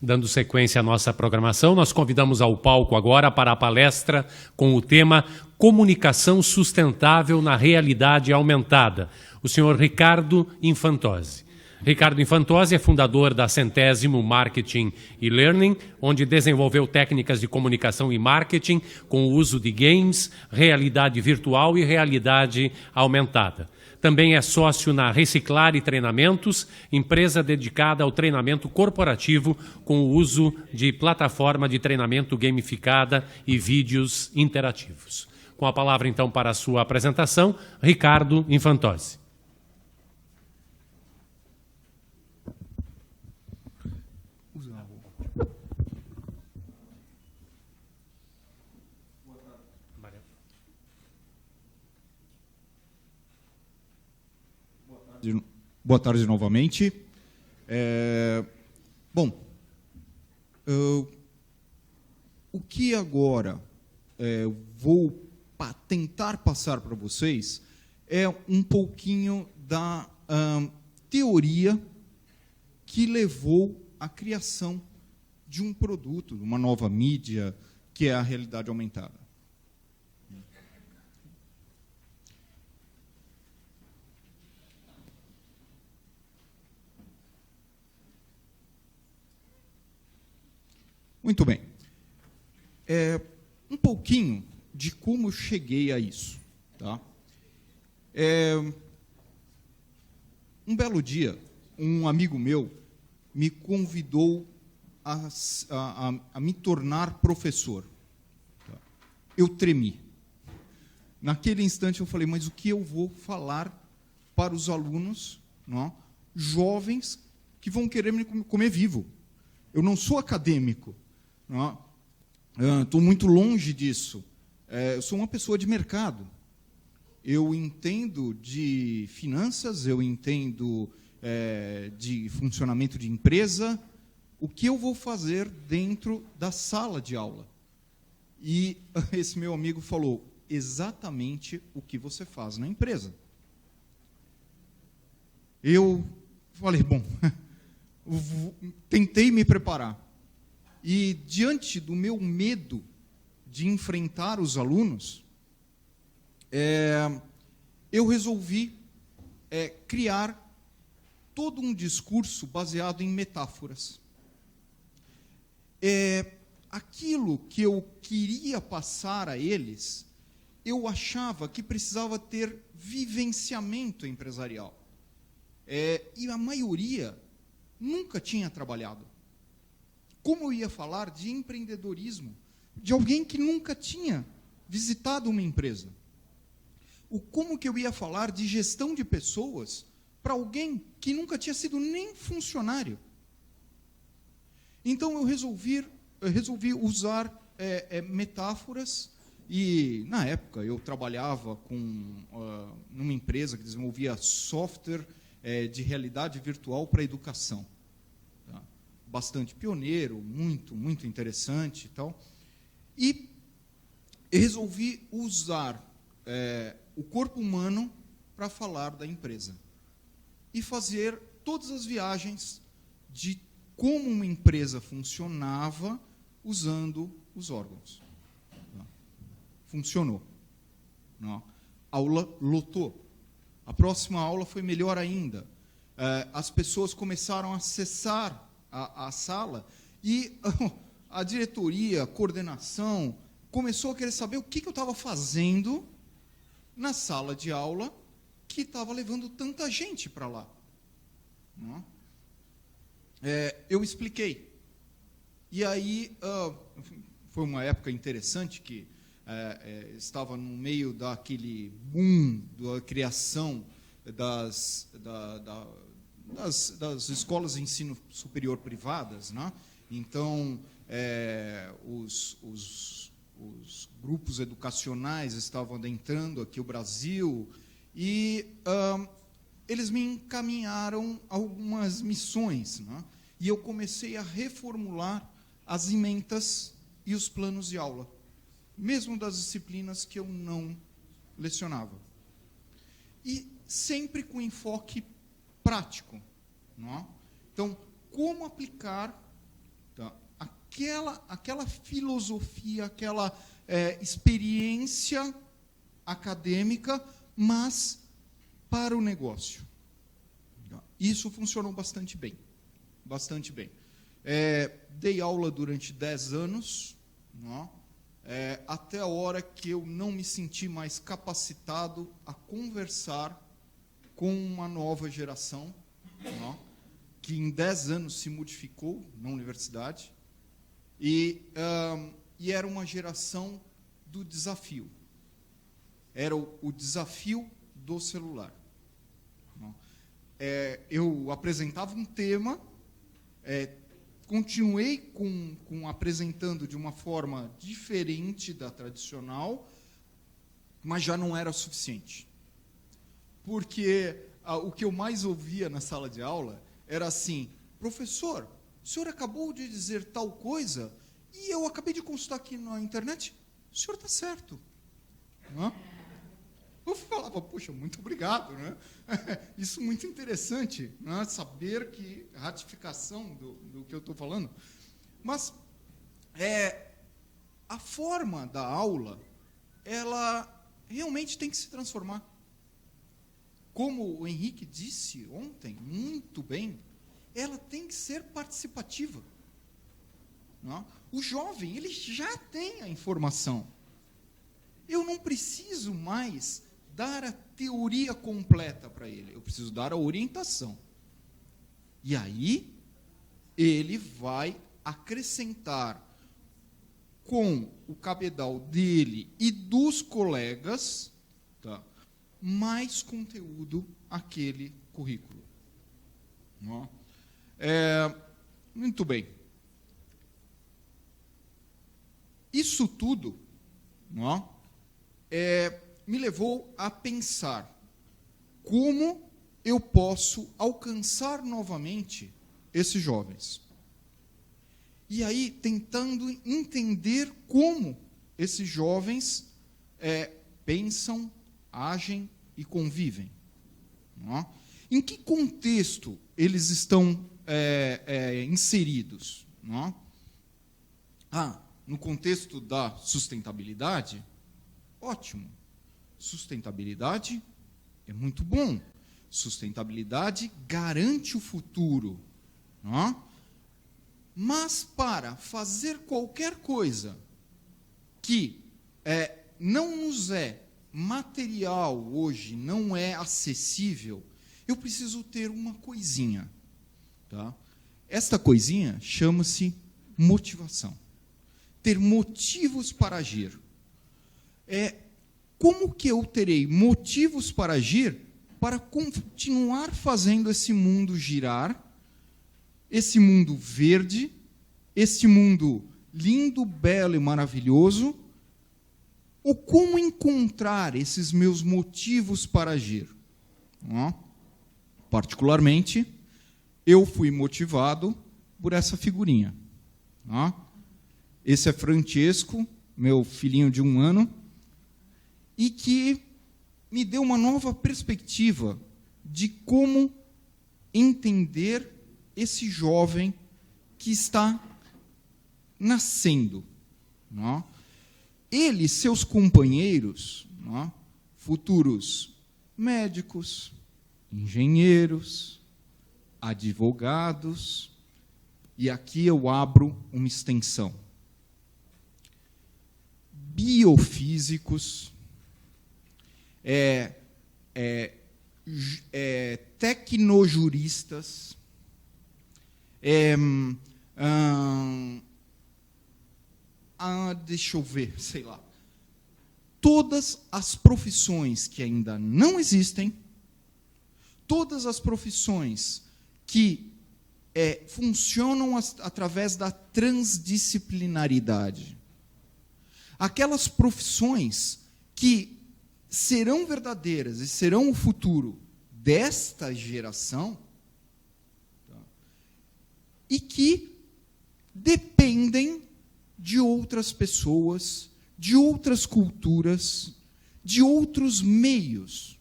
Dando sequência à nossa programação, nós convidamos ao palco agora para a palestra com o tema Comunicação Sustentável na Realidade Aumentada, o senhor Ricardo Infantozzi. Ricardo Infantozzi é fundador da Centésimo Marketing e Learning, onde desenvolveu técnicas de comunicação e marketing com o uso de games, realidade virtual e realidade aumentada. Também é sócio na Reciclar e Treinamentos, empresa dedicada ao treinamento corporativo com o uso de plataforma de treinamento gamificada e vídeos interativos. Com a palavra, então, para a sua apresentação, Ricardo Infantozzi. Boa tarde novamente. O que agora vou tentar passar para vocês é um pouquinho da teoria que levou à criação de um produto, de uma nova mídia, que é a realidade aumentada. Muito bem. Um pouquinho de como eu cheguei a isso. Tá? Um belo dia, um amigo meu me convidou a me tornar professor. Tá? Eu tremi. Naquele instante eu falei, mas o que eu vou falar para os alunos, não, jovens que vão querer me comer vivo? Eu não sou acadêmico. Estou muito longe disso. Eu sou uma pessoa de mercado. Eu entendo de finanças, eu entendo de funcionamento de empresa. O que eu vou fazer dentro da sala de aula? E esse meu amigo falou, exatamente o que você faz na empresa. Eu falei, bom, tentei me preparar. E, diante do meu medo de enfrentar os alunos, eu resolvi criar todo um discurso baseado em metáforas. Aquilo que eu queria passar a eles, eu achava que precisava ter vivenciamento empresarial. E a maioria nunca tinha trabalhado. Como eu ia falar de empreendedorismo de alguém que nunca tinha visitado uma empresa? Como que eu ia falar de gestão de pessoas para alguém que nunca tinha sido nem funcionário? Então, eu resolvi usar metáforas, e, na época, eu trabalhava numa empresa que desenvolvia software de realidade virtual para a educação. Bastante pioneiro, muito interessante e tal. E resolvi usar o corpo humano para falar da empresa. E fazer todas as viagens de como uma empresa funcionava usando os órgãos. Funcionou. A aula lotou. A próxima aula foi melhor ainda. As pessoas começaram a acessar a sala, e a diretoria, a coordenação, começou a querer saber o que eu estava fazendo na sala de aula que estava levando tanta gente para lá. Eu expliquei. E aí, foi uma época interessante que estava no meio daquele boom da criação das escolas de ensino superior privadas, né? Então, os grupos educacionais estavam adentrando aqui o Brasil, e eles me encaminharam algumas missões, né? E eu comecei a reformular as ementas e os planos de aula, mesmo das disciplinas que eu não lecionava. E sempre com enfoque prático. Não é? Então, como aplicar Tá? Aquela filosofia, aquela experiência acadêmica, mas para o negócio. Isso funcionou bastante bem. Bastante bem. Dei aula durante 10 anos, até a hora que eu não me senti mais capacitado a conversar com uma nova geração, que em 10 anos se modificou na universidade, e era uma geração do desafio. Era o desafio do celular. Eu apresentava um tema, continuei com apresentando de uma forma diferente da tradicional, mas já não era suficiente. Porque o que eu mais ouvia na sala de aula era assim: professor, o senhor acabou de dizer tal coisa e eu acabei de consultar aqui na internet, o senhor está certo. Eu falava, poxa, muito obrigado, né? Isso é muito interessante, né? Saber que ratificação do que eu estou falando. Mas a forma da aula, ela realmente tem que se transformar. Como o Henrique disse ontem, muito bem, ela tem que ser participativa. O jovem, ele já tem a informação. Eu não preciso mais dar a teoria completa para ele, eu preciso dar a orientação. E aí, ele vai acrescentar com o cabedal dele e dos colegas, mais conteúdo àquele currículo. Muito bem. Isso tudo me levou a pensar como eu posso alcançar novamente esses jovens. E aí, tentando entender como esses jovens pensam, agem e convivem. Em que contexto eles estão inseridos? No contexto da sustentabilidade? Ótimo. Sustentabilidade é muito bom. Sustentabilidade garante o futuro. Mas para fazer qualquer coisa que não nos é material hoje, não é acessível, eu preciso ter uma coisinha. Esta coisinha chama-se motivação. Ter motivos para agir. Como que eu terei motivos para agir para continuar fazendo esse mundo girar, esse mundo verde, esse mundo lindo, belo e maravilhoso? Ou como encontrar esses meus motivos para agir? Particularmente, eu fui motivado por essa figurinha. Esse é Francesco, meu filhinho de 1 ano, e que me deu uma nova perspectiva de como entender esse jovem que está nascendo. Ele e seus companheiros, futuros médicos, engenheiros, advogados, e aqui eu abro uma extensão, biofísicos, tecnojuristas, deixa eu ver, sei lá, todas as profissões que ainda não existem, todas as profissões que funcionam através da transdisciplinaridade, aquelas profissões que serão verdadeiras e serão o futuro desta geração, e que dependem de outras pessoas, de outras culturas, de outros meios,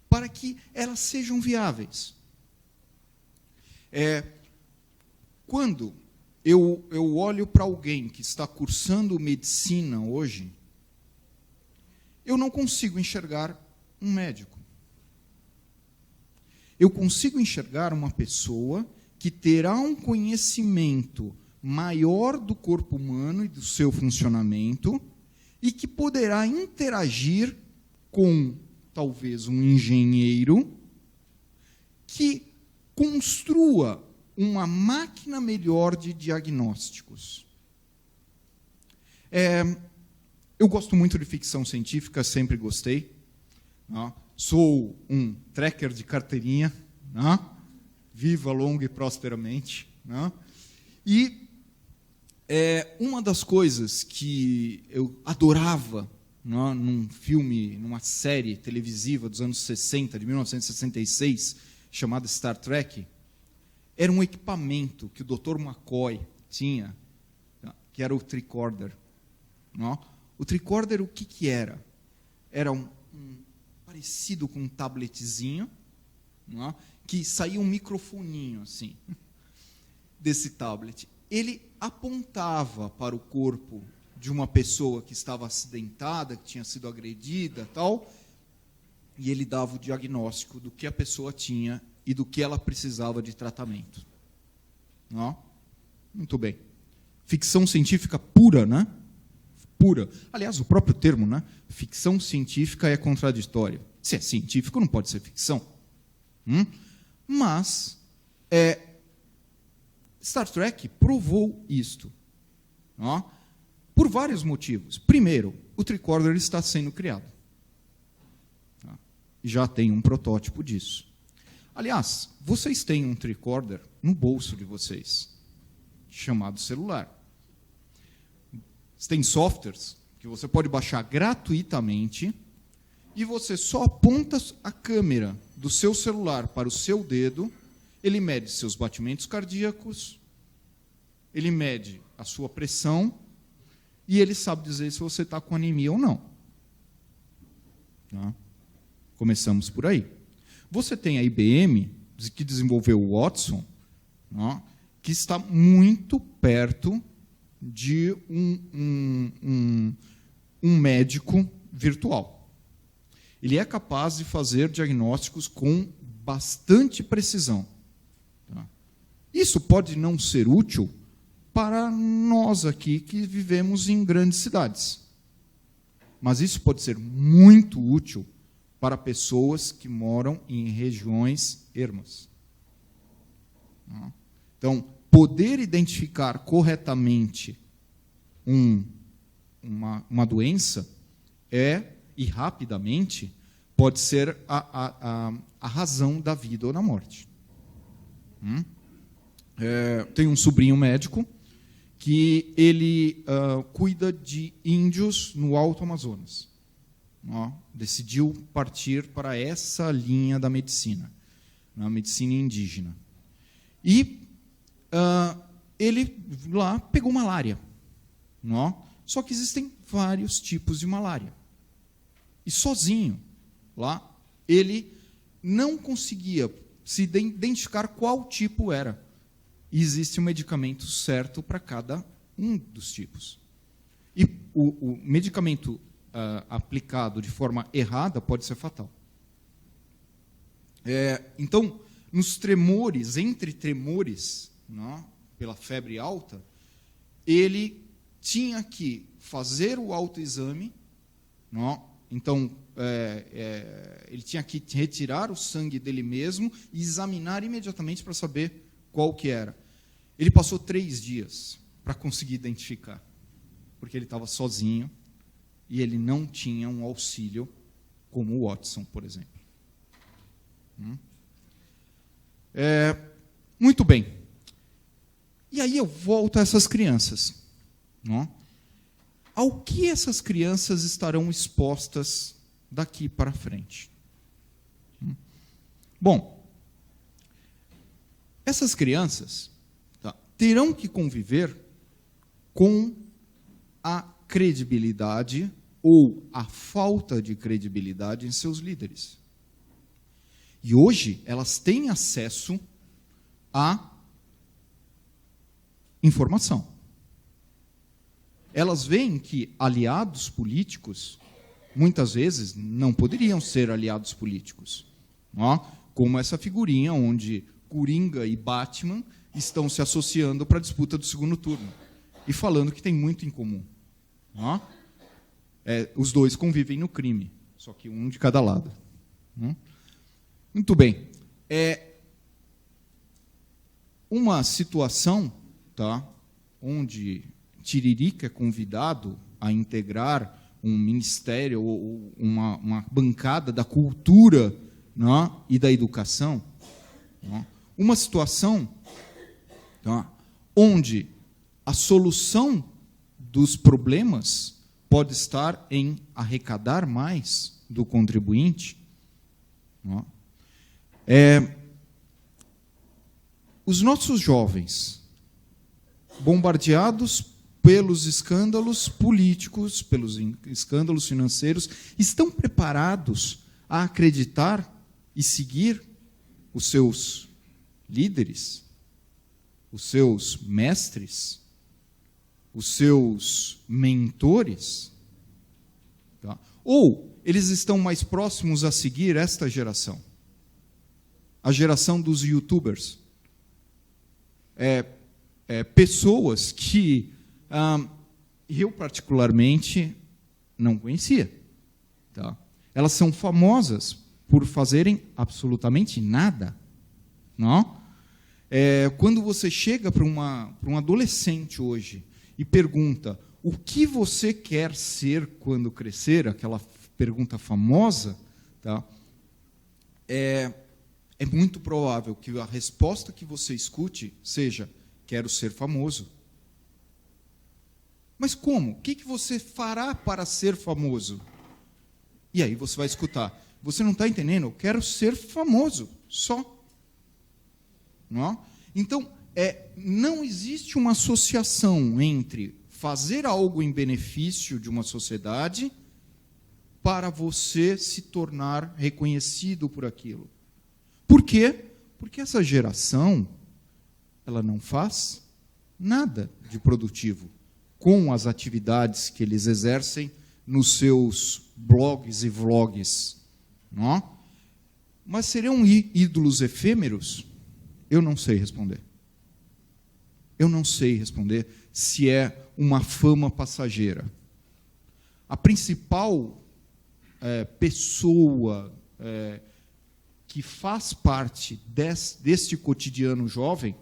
para que elas sejam viáveis. Quando eu olho para alguém que está cursando medicina hoje, eu não consigo enxergar um médico. Eu consigo enxergar uma pessoa que terá um conhecimento maior do corpo humano e do seu funcionamento e que poderá interagir com, talvez, um engenheiro que construa uma máquina melhor de diagnósticos. Eu gosto muito de ficção científica, sempre gostei. Sou um tracker de carteirinha. Viva longa e prosperamente. E uma das coisas que eu adorava num filme, numa série televisiva dos anos 60, de 1966, chamada Star Trek, era um equipamento que o Dr. McCoy tinha, que era o tricorder. O tricorder, o que era? Era parecido com um tabletzinho, que saía um microfoninho assim, desse tablet. Ele apontava para o corpo de uma pessoa que estava acidentada, que tinha sido agredida, tal, e ele dava o diagnóstico do que a pessoa tinha e do que ela precisava de tratamento. Muito bem. Ficção científica pura, né? Pura. Aliás, o próprio termo, né? Ficção científica é contraditório. Se é científico, não pode ser ficção. Mas Star Trek provou isto. Por vários motivos. Primeiro, o tricorder está sendo criado. Já tem um protótipo disso. Aliás, vocês têm um tricorder no bolso de vocês, chamado celular. Tem softwares que você pode baixar gratuitamente e você só aponta a câmera do seu celular para o seu dedo, ele mede seus batimentos cardíacos, ele mede a sua pressão e ele sabe dizer se você está com anemia ou não. Começamos por aí. Você tem a IBM, que desenvolveu o Watson, que está muito perto de um médico virtual. Ele é capaz de fazer diagnósticos com bastante precisão. Isso pode não ser útil para nós aqui que vivemos em grandes cidades. Mas isso pode ser muito útil para pessoas que moram em regiões ermas. Então, poder identificar corretamente uma doença e rapidamente, pode ser a razão da vida ou da morte. Tem um sobrinho médico que ele cuida de índios no Alto Amazonas. Decidiu partir para essa linha da medicina, na medicina indígena. E ele lá pegou malária. Só que existem vários tipos de malária. E sozinho, lá, ele não conseguia se identificar qual tipo era. E existe um medicamento certo para cada um dos tipos. E o medicamento aplicado de forma errada pode ser fatal. Então, nos tremores, entre tremores, pela febre alta, ele tinha que fazer o autoexame, então, ele tinha que retirar o sangue dele mesmo e examinar imediatamente para saber qual que era. Ele passou 3 dias para conseguir identificar, porque ele estava sozinho e ele não tinha um auxílio como o Watson, por exemplo. Muito bem. E aí eu volto a essas crianças. Ao que essas crianças estarão expostas daqui para frente? Bom, essas crianças terão que conviver com a credibilidade ou a falta de credibilidade em seus líderes. E hoje elas têm acesso a informação. Elas veem que aliados políticos, muitas vezes, não poderiam ser aliados políticos. Ó, como essa figurinha onde Coringa e Batman estão se associando para a disputa do segundo turno e falando que tem muito em comum. Ó, os dois convivem no crime, só que um de cada lado. Muito bem. Uma situação, tá, onde Tiririca é convidado a integrar um ministério ou uma bancada da cultura, né, e da educação. Né, uma situação, tá, onde a solução dos problemas pode estar em arrecadar mais do contribuinte. Né. Os nossos jovens, bombardeados pelos escândalos políticos, pelos escândalos financeiros, estão preparados a acreditar e seguir os seus líderes, os seus mestres, os seus mentores? Tá? Ou eles estão mais próximos a seguir esta geração? A geração dos youtubers. Pessoas que eu, particularmente, não conhecia. Tá? Elas são famosas por fazerem absolutamente nada. Não? Quando você chega para um adolescente hoje e pergunta o que você quer ser quando crescer, aquela pergunta famosa, tá? É muito provável que a resposta que você escute seja: quero ser famoso. Mas como? O que você fará para ser famoso? E aí você vai escutar: você não está entendendo? Eu quero ser famoso, só. Não? Então, não existe uma associação entre fazer algo em benefício de uma sociedade para você se tornar reconhecido por aquilo. Por quê? Porque essa geração, ela não faz nada de produtivo com as atividades que eles exercem nos seus blogs e vlogs. Não? Mas seriam ídolos efêmeros? Eu não sei responder. Eu não sei responder se é uma fama passageira. A principal pessoa que faz parte deste cotidiano jovem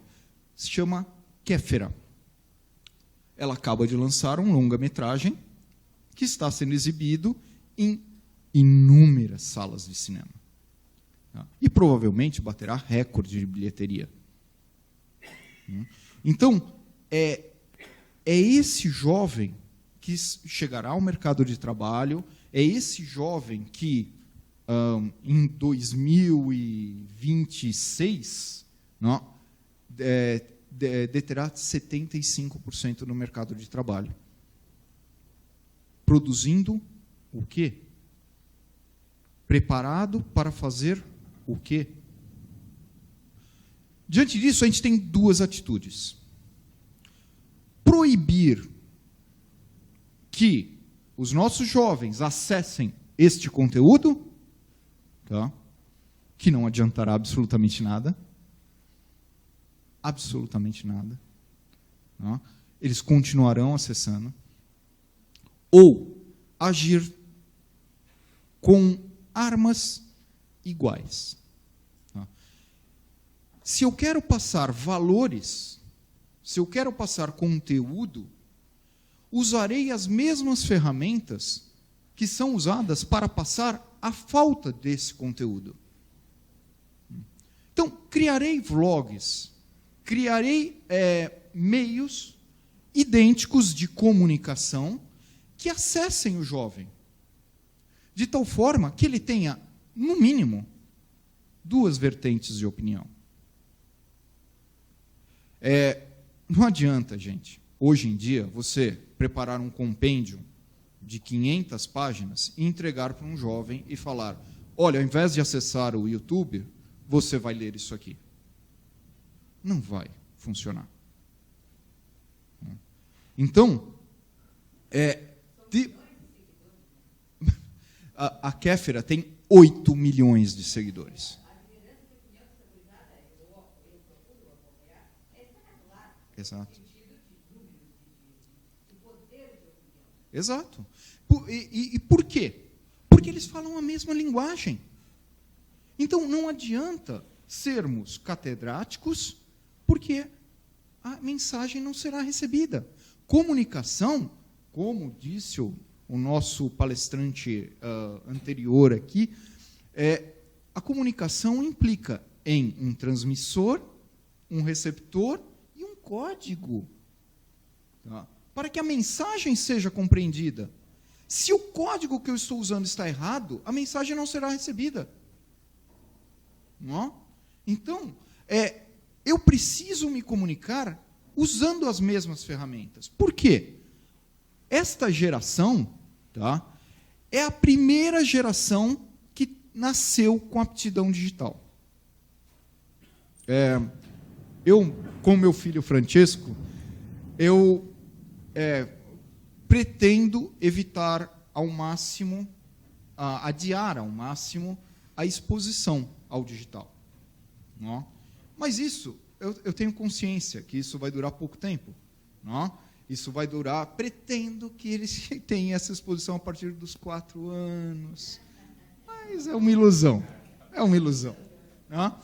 se chama Kéfera. Ela acaba de lançar um longa-metragem que está sendo exibido em inúmeras salas de cinema. E provavelmente baterá recorde de bilheteria. Então, é esse jovem que chegará ao mercado de trabalho, é esse jovem que, em 2026, deterá 75% no mercado de trabalho. Produzindo o quê? Preparado para fazer o quê? Diante disso, a gente tem duas atitudes. Proibir que os nossos jovens acessem este conteúdo, tá? Que não adiantará absolutamente nada. Absolutamente nada. Tá? Eles continuarão acessando. Ou agir com armas iguais. Tá? Se eu quero passar valores, se eu quero passar conteúdo, usarei as mesmas ferramentas que são usadas para passar a falta desse conteúdo. Então, criarei vlogs, criarei meios idênticos de comunicação que acessem o jovem, de tal forma que ele tenha, no mínimo, duas vertentes de opinião. Não adianta, gente, hoje em dia, você preparar um compêndio de 500 páginas e entregar para um jovem e falar: olha, ao invés de acessar o YouTube, você vai ler isso aqui. Não vai funcionar. Então, a Kéfera tem 8 milhões de seguidores. Exato. Exato. E por quê? Porque eles falam a mesma linguagem. Então, não adianta sermos catedráticos, porque a mensagem não será recebida. Comunicação, como disse o nosso palestrante anterior aqui, a comunicação implica em um transmissor, um receptor e um código, tá? Para que a mensagem seja compreendida. Se o código que eu estou usando está errado, a mensagem não será recebida. Não? Então, eu preciso me comunicar usando as mesmas ferramentas. Por quê? Esta geração, tá, é a primeira geração que nasceu com aptidão digital. Eu, com meu filho Francesco, eu pretendo evitar ao máximo, adiar ao máximo a exposição ao digital. Não? Mas isso, eu tenho consciência que isso vai durar pouco tempo. Não? Isso vai durar, pretendo que eles tenham essa exposição a partir dos 4 anos. Mas é uma ilusão. É uma ilusão. Não?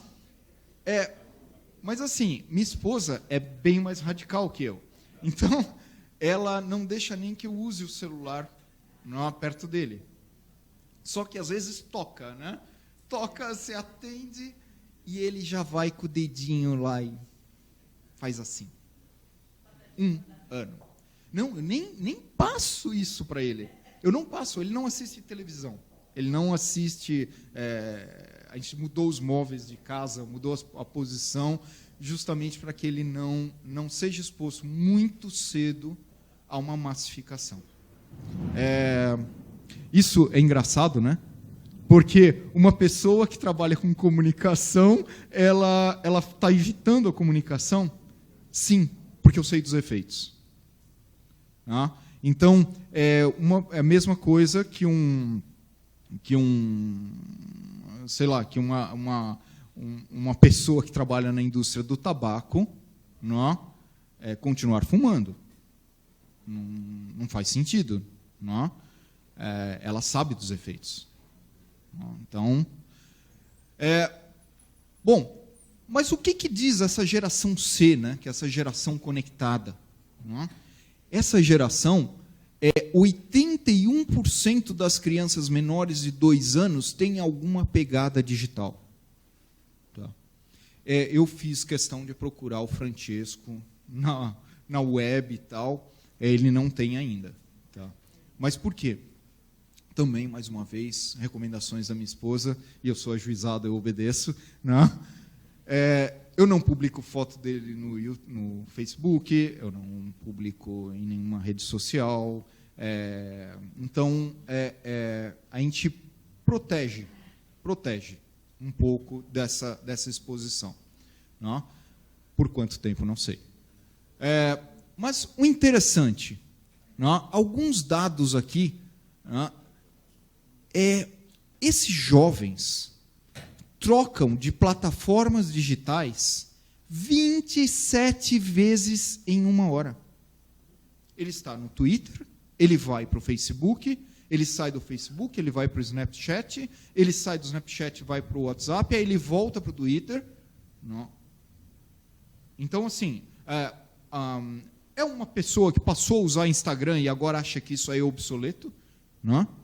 Mas, assim, minha esposa é bem mais radical que eu. Então, ela não deixa nem que eu use o celular perto dele. Só que, às vezes, toca, né? Toca, você atende, e ele já vai com o dedinho lá e faz assim. 1 ano. Não, eu nem passo isso para ele. Eu não passo, ele não assiste televisão. Ele não assiste... a gente mudou os móveis de casa, mudou a posição, justamente para que ele não seja exposto muito cedo a uma massificação. Isso é engraçado, né? Porque uma pessoa que trabalha com comunicação, ela está evitando a comunicação? Sim, porque eu sei dos efeitos. Ah? Então, é a mesma coisa que uma pessoa que trabalha na indústria do tabaco, não, continuar fumando. Não faz sentido. Não? Ela sabe dos efeitos. Então, bom, mas o que diz essa geração C, né, que é essa geração conectada? Não? Essa geração, 81% das crianças menores de 2 anos têm alguma pegada digital. Tá? Eu fiz questão de procurar o Francesco na web e tal, ele não tem ainda. Tá? Mas por quê? Também, mais uma vez, recomendações da minha esposa, e eu sou ajuizado, eu obedeço. Né? Eu não publico foto dele no Facebook, eu não publico em nenhuma rede social. Então, a gente protege um pouco dessa exposição. Não? Por quanto tempo, não sei. Mas o interessante, não? Alguns dados aqui, não? Esses jovens trocam de plataformas digitais 27 vezes em 1 hora. Ele está no Twitter, ele vai para o Facebook, ele sai do Facebook, ele vai para o Snapchat, ele sai do Snapchat, vai para o WhatsApp, aí ele volta para o Twitter. Não. Então, assim, é uma pessoa que passou a usar Instagram e agora acha que isso aí é obsoleto. Não?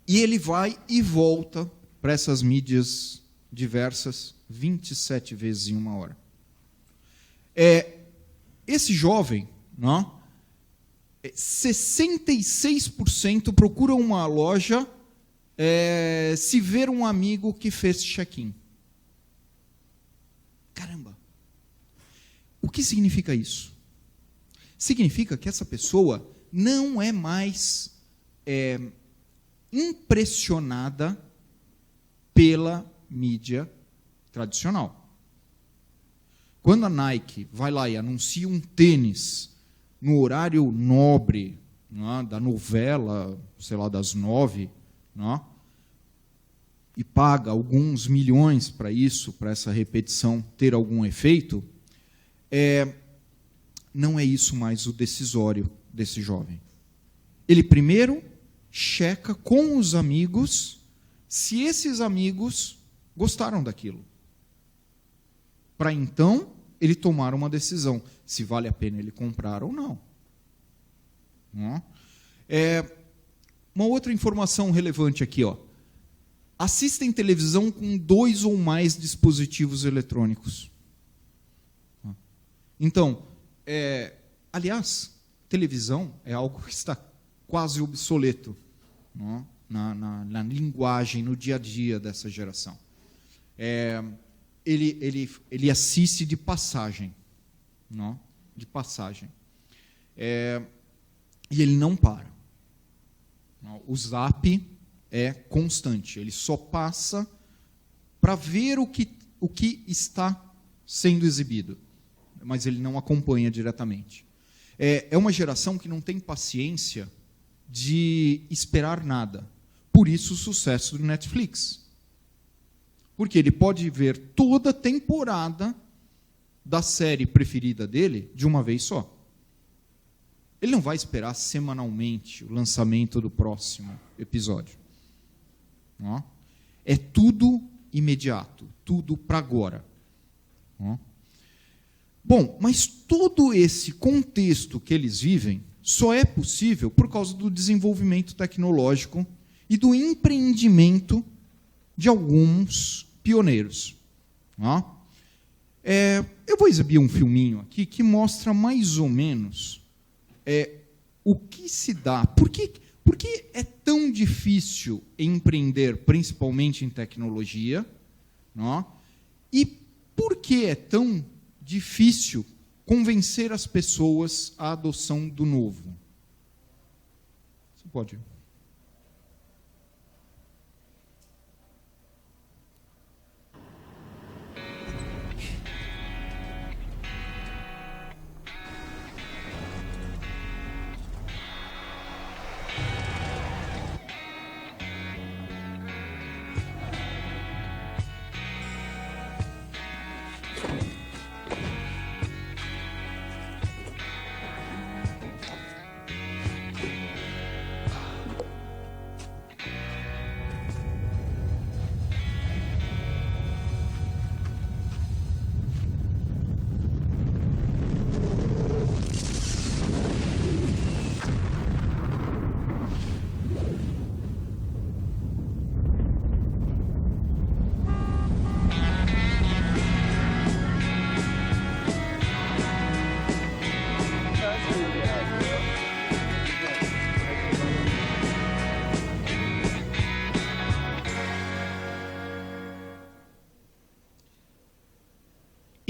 E ele vai e volta para essas mídias diversas 27 vezes em 1 hora. Esse jovem, não, 66% procura uma loja se ver um amigo que fez check-in. Caramba! O que significa isso? Significa que essa pessoa não é mais impressionada pela mídia tradicional. Quando a Nike vai lá e anuncia um tênis no horário nobre, né, da novela, sei lá, das 9, né, e paga alguns milhões para isso, para essa repetição ter algum efeito, não é isso mais o decisório desse jovem. Ele primeiro checa com os amigos se esses amigos gostaram daquilo, para então ele tomar uma decisão, se vale a pena ele comprar ou não. Uma outra informação relevante aqui, ó. Assistem televisão com 2 ou mais dispositivos eletrônicos. Então, aliás, televisão é algo que está quase obsoleto, não? Na linguagem, no dia a dia dessa geração. Ele assiste de passagem, não? De passagem. E ele não para. O Zap é constante, ele só passa para ver o que está sendo exibido, mas ele não acompanha diretamente. É uma geração que não tem paciência de esperar nada. Por isso o sucesso do Netflix. Porque ele pode ver toda a temporada da série preferida dele de uma vez só. Ele não vai esperar semanalmente o lançamento do próximo episódio. Ó. É tudo imediato, tudo para agora. Ó. Bom, mas todo esse contexto que eles vivem só é possível por causa do desenvolvimento tecnológico e do empreendimento de alguns pioneiros. Ó. Eu vou exibir um filminho aqui que mostra mais ou menos o que se dá. Por que é tão difícil empreender, principalmente em tecnologia? Não? E por que é tão difícil convencer as pessoas à adoção do novo? Você pode.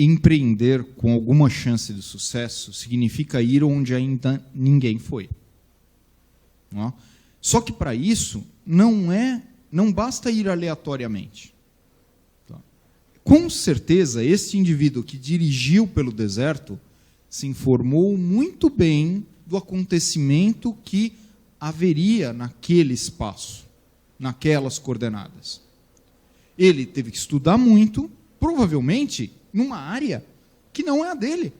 Empreender com alguma chance de sucesso significa ir onde ainda ninguém foi. Não? Só que para isso não basta ir aleatoriamente. Com certeza, este indivíduo que dirigiu pelo deserto se informou muito bem do acontecimento que haveria naquele espaço, naquelas coordenadas. Ele teve que estudar muito, provavelmente numa área que não é a dele.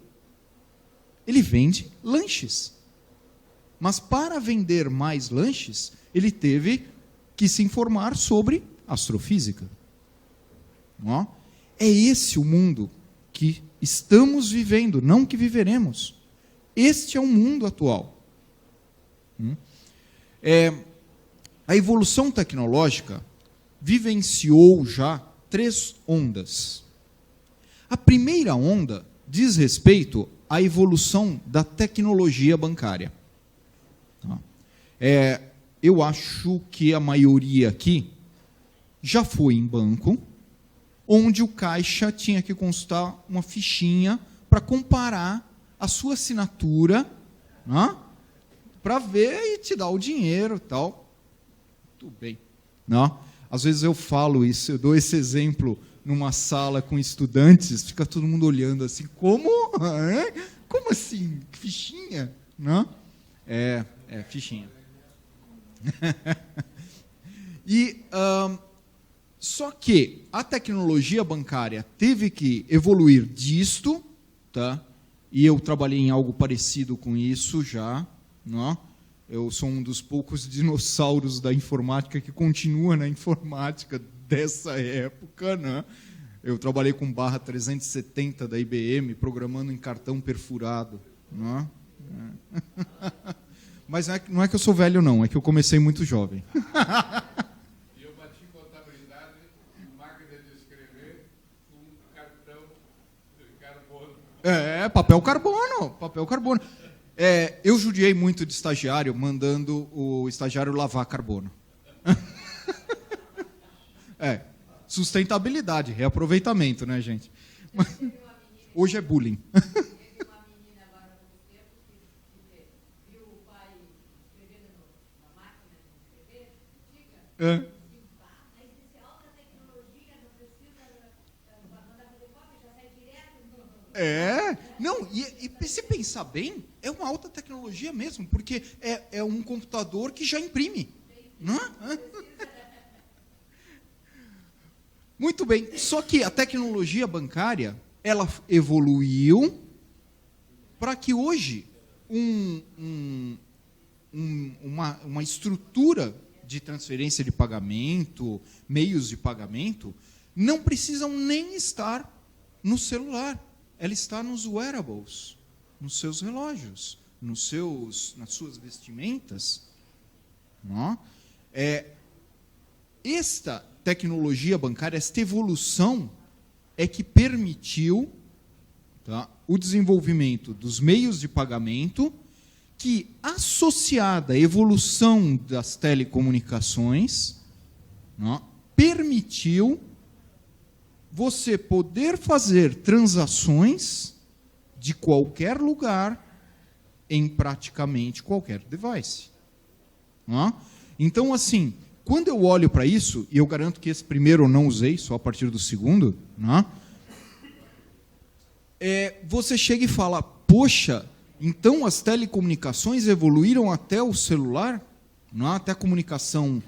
Ele vende lanches. Mas para vender mais lanches, ele teve que se informar sobre astrofísica. Não? É esse o mundo que estamos vivendo, não que viveremos. Este é o mundo atual. A evolução tecnológica vivenciou já 3 ondas. A primeira onda diz respeito à evolução da tecnologia bancária. Eu acho que a maioria aqui já foi em banco, onde o caixa tinha que consultar uma fichinha para comparar a sua assinatura, para ver e te dar o dinheiro e tal. Tudo bem. Às vezes eu falo isso, eu dou esse exemplo numa sala com estudantes, fica todo mundo olhando assim, como? Como assim? Fichinha? Não? É fichinha. E só que a tecnologia bancária teve que evoluir disto, tá? E eu trabalhei em algo parecido com isso já, não? Eu sou um dos poucos dinossauros da informática que continua na informática dessa época, né? Eu trabalhei com barra 370 da IBM, programando em cartão perfurado, né? Mas não é que eu sou velho, não, é que eu comecei muito jovem. Eu bati contabilidade em máquina de escrever com cartão de carbono. Papel carbono. Eu judiei muito de estagiário, mandando o estagiário lavar carbono. Sustentabilidade, reaproveitamento, né, gente? Hoje é bullying. Não, e se pensar bem, é uma alta tecnologia mesmo, porque é um computador que já imprime. Não é? Muito bem, só que a tecnologia bancária, ela evoluiu para que hoje uma estrutura de transferência de pagamento, meios de pagamento, não precisam nem estar no celular. Ela está nos wearables, nos seus relógios, nas suas vestimentas. Não? Esta tecnologia bancária, esta evolução, é que permitiu, tá, o desenvolvimento dos meios de pagamento, que, associada à evolução das telecomunicações, não, permitiu você poder fazer transações de qualquer lugar em praticamente qualquer device. Não? Então, assim, quando eu olho para isso, e eu garanto que esse primeiro eu não usei, só a partir do segundo, não? Você chega e fala, poxa, então as telecomunicações evoluíram até o celular, não? Até a comunicação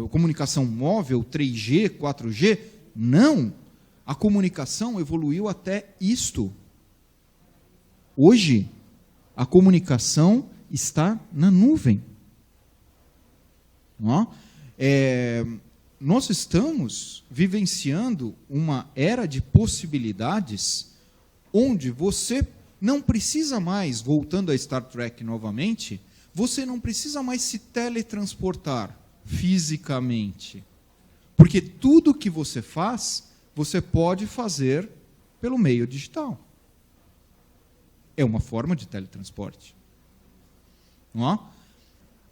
comunicação móvel, 3G, 4G? Não, a comunicação evoluiu até isto. Hoje, a comunicação está na nuvem. Não? Nós estamos vivenciando uma era de possibilidades onde você não precisa mais, voltando a Star Trek novamente, você não precisa mais se teletransportar fisicamente. Porque tudo que você faz, você pode fazer pelo meio digital. É uma forma de teletransporte. Não é?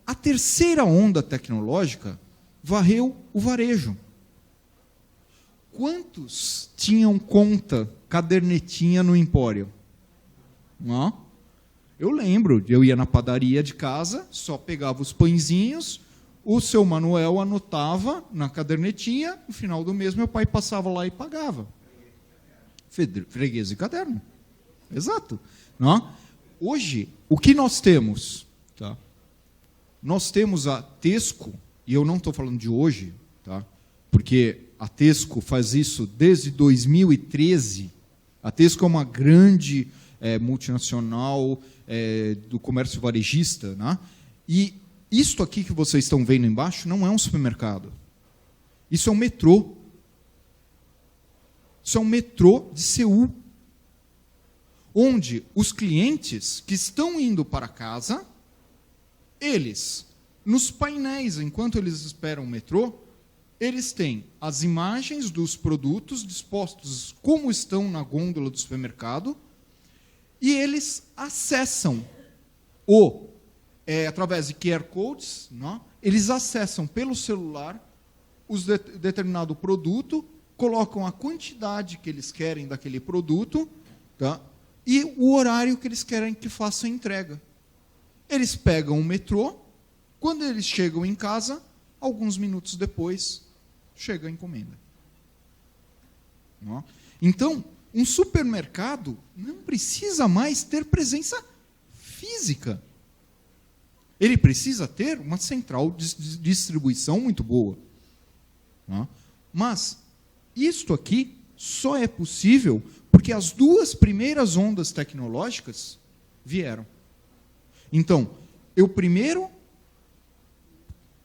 A terceira onda tecnológica varreu o varejo. Quantos tinham conta, cadernetinha no Empório? Não é? Eu lembro, eu ia na padaria de casa, só pegava os pãezinhos, o seu Manuel anotava na cadernetinha, no final do mês meu pai passava lá e pagava. Freguês e caderno. Exato. Não? Hoje, o que nós temos? Tá? Nós temos a Tesco, e eu não estou falando de hoje, tá? Porque a Tesco faz isso desde 2013. A Tesco é uma grande multinacional do comércio varejista, né? E isto aqui que vocês estão vendo embaixo não é um supermercado. Isso é um metrô. Isso é um metrô de Seul. Onde os clientes que estão indo para casa, eles, nos painéis, enquanto eles esperam o metrô, eles têm as imagens dos produtos dispostos como estão na gôndola do supermercado e eles acessam através de QR Codes, não? Eles acessam pelo celular determinado produto, colocam a quantidade que eles querem daquele produto, tá? E o horário que eles querem que faça a entrega. Eles pegam o metrô, quando eles chegam em casa, alguns minutos depois, chega a encomenda. Não? Então, um supermercado não precisa mais ter presença física. Ele precisa ter uma central de distribuição muito boa. Não? Mas isto aqui só é possível porque as duas primeiras ondas tecnológicas vieram. Então, eu primeiro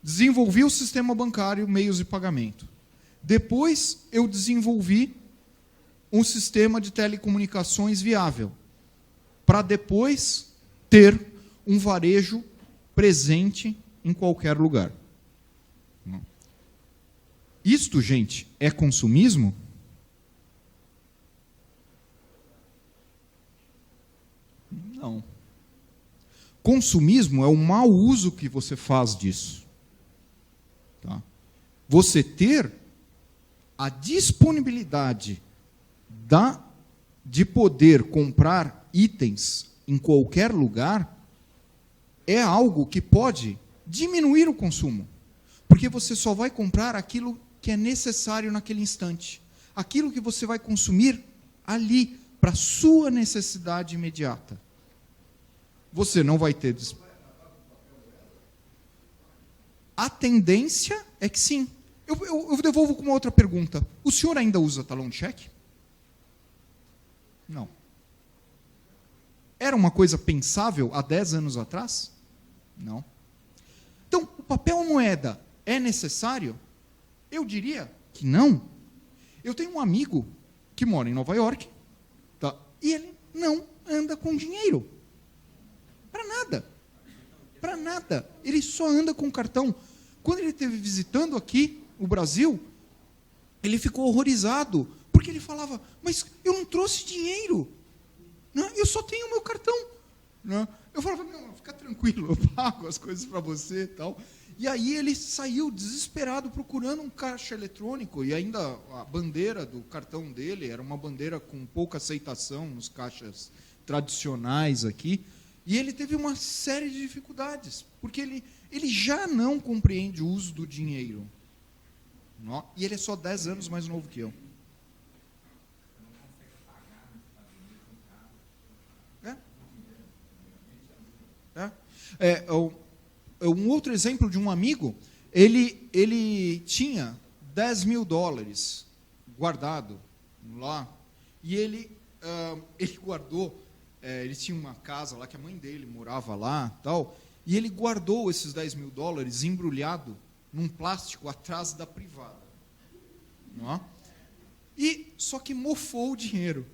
desenvolvi o sistema bancário, meios de pagamento. Depois, eu desenvolvi um sistema de telecomunicações viável, para depois ter um varejo presente em qualquer lugar. Isto, gente, é consumismo? Não. Consumismo é o mau uso que você faz disso. Tá? Você ter a disponibilidade de poder comprar itens em qualquer lugar é algo que pode diminuir o consumo. Porque você só vai comprar aquilo que é necessário naquele instante. Aquilo que você vai consumir ali, para a sua necessidade imediata. Você não vai ter... A tendência é que sim. Eu devolvo com uma outra pergunta. O senhor ainda usa talão de cheque? Não. Era uma coisa pensável há 10 anos atrás? Não. Então, o papel moeda é necessário? Eu diria que não. Eu tenho um amigo que mora em Nova York, tá? E ele não anda com dinheiro. Para nada. Para nada. Ele só anda com cartão. Quando ele esteve visitando aqui o Brasil, ele ficou horrorizado, porque ele falava, mas eu não trouxe dinheiro. Não, eu só tenho o meu cartão. Não. Eu falava, não, fica tranquilo, eu pago as coisas para você e tal. E aí ele saiu desesperado procurando um caixa eletrônico, e ainda a bandeira do cartão dele era uma bandeira com pouca aceitação nos caixas tradicionais aqui, e ele teve uma série de dificuldades, porque ele já não compreende o uso do dinheiro. Não? E ele é só 10 anos mais novo que eu. Um outro exemplo de um amigo, ele tinha $10.000 guardado lá, e ele guardou, ele tinha uma casa lá que a mãe dele morava lá, tal, e ele guardou esses $10.000 embrulhado num plástico atrás da privada. Não é? E só que mofou o dinheiro.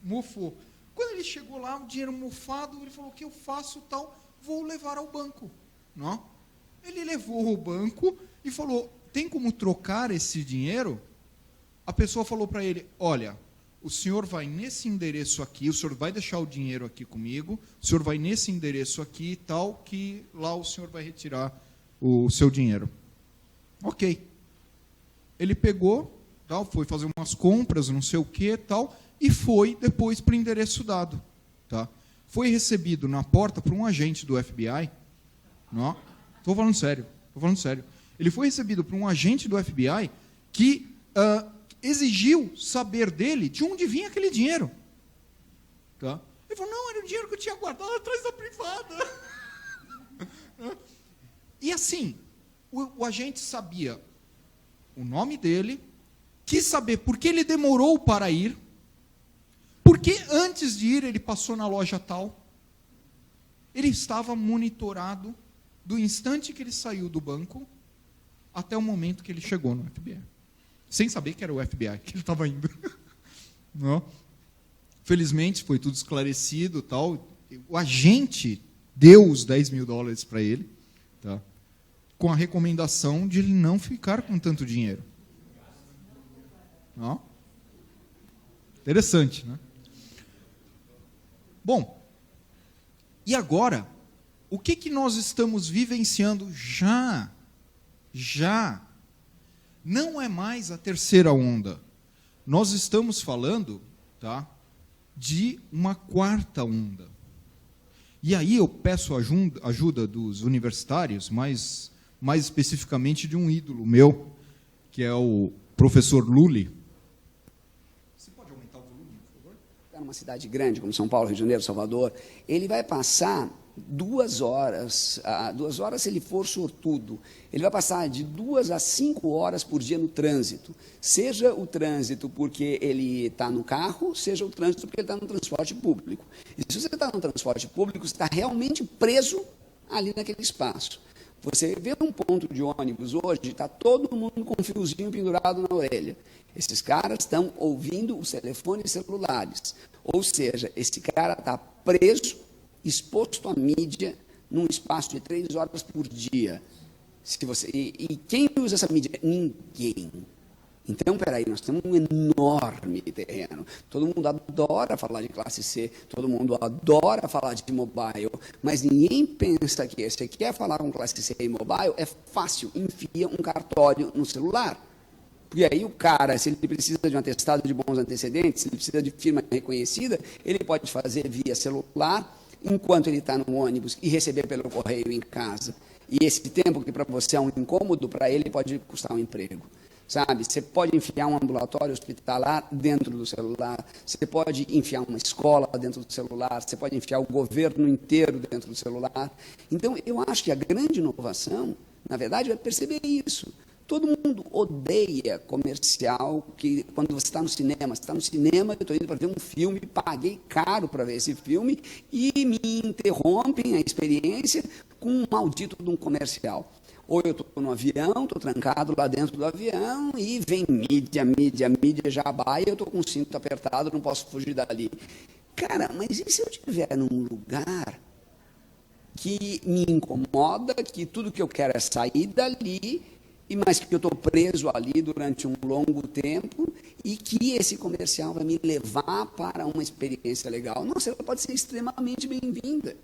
Mofou. Quando ele chegou lá, o dinheiro mofado, ele falou, o que eu faço, tal, vou levar ao banco. Não? Ele levou ao banco e falou, tem como trocar esse dinheiro? A pessoa falou para ele, olha, o senhor vai nesse endereço aqui, o senhor vai deixar o dinheiro aqui comigo, o senhor vai nesse endereço aqui e tal, que lá o senhor vai retirar o seu dinheiro. Ok. Ele pegou, tal, foi fazer umas compras, não sei o que, tal, e foi depois para o endereço dado. Tá? Foi recebido na porta por um agente do FBI. Estou falando sério. Ele foi recebido por um agente do FBI que exigiu saber dele de onde vinha aquele dinheiro. Tá? Ele falou, não, era o dinheiro que eu tinha guardado atrás da privada. E assim, o agente sabia o nome dele, quis saber por que ele demorou para ir, porque antes de ir ele passou na loja tal. Ele estava monitorado do instante que ele saiu do banco até o momento que ele chegou no FBI. Sem saber que era o FBI que ele estava indo. Não? Felizmente foi tudo esclarecido, tal. O agente deu os $10.000 para ele, tá? Com a recomendação de ele não ficar com tanto dinheiro. Não? Interessante, né? Bom, e agora, o que nós estamos vivenciando já? Não é mais a terceira onda. Nós estamos falando, tá, de uma quarta onda. E aí eu peço ajuda dos universitários, mais especificamente de um ídolo meu, que é o professor Lully. numa cidade grande, como São Paulo, Rio de Janeiro, Salvador, ele vai passar 2 horas, 2 horas se ele for sortudo, ele vai passar de 2 a 5 horas por dia no trânsito, seja o trânsito porque ele está no carro, seja o trânsito porque ele está no transporte público. E se você está no transporte público, você está realmente preso ali naquele espaço. Você vê um ponto de ônibus hoje, está todo mundo com um fiozinho pendurado na orelha. Esses caras estão ouvindo os telefones celulares. Ou seja, esse cara está preso, exposto à mídia, num espaço de 3 horas por dia. E quem usa essa mídia? Ninguém. Então, peraí, nós temos um enorme terreno. Todo mundo adora falar de classe C, todo mundo adora falar de mobile, mas ninguém pensa que você quer falar com classe C e mobile, é fácil, enfia um cartório no celular. Porque aí o cara, se ele precisa de um atestado de bons antecedentes, se ele precisa de firma reconhecida, ele pode fazer via celular, enquanto ele está no ônibus e receber pelo correio em casa. E esse tempo que para você é um incômodo, para ele pode custar um emprego. Sabe, você pode enfiar um ambulatório hospitalar dentro do celular, você pode enfiar uma escola dentro do celular, você pode enfiar o governo inteiro dentro do celular. Então, eu acho que a grande inovação, na verdade, é perceber isso. Todo mundo odeia comercial, que quando você está no cinema, eu estou indo para ver um filme, paguei caro para ver esse filme, e me interrompem a experiência com um maldito de um comercial. Ou eu estou no avião, estou trancado lá dentro do avião, e vem mídia, jabá, e eu estou com o cinto apertado, não posso fugir dali. Cara, mas e se eu estiver num lugar que me incomoda, que tudo que eu quero é sair dali, mas que eu estou preso ali durante um longo tempo, e que esse comercial vai me levar para uma experiência legal? Nossa, ela pode ser extremamente bem-vinda.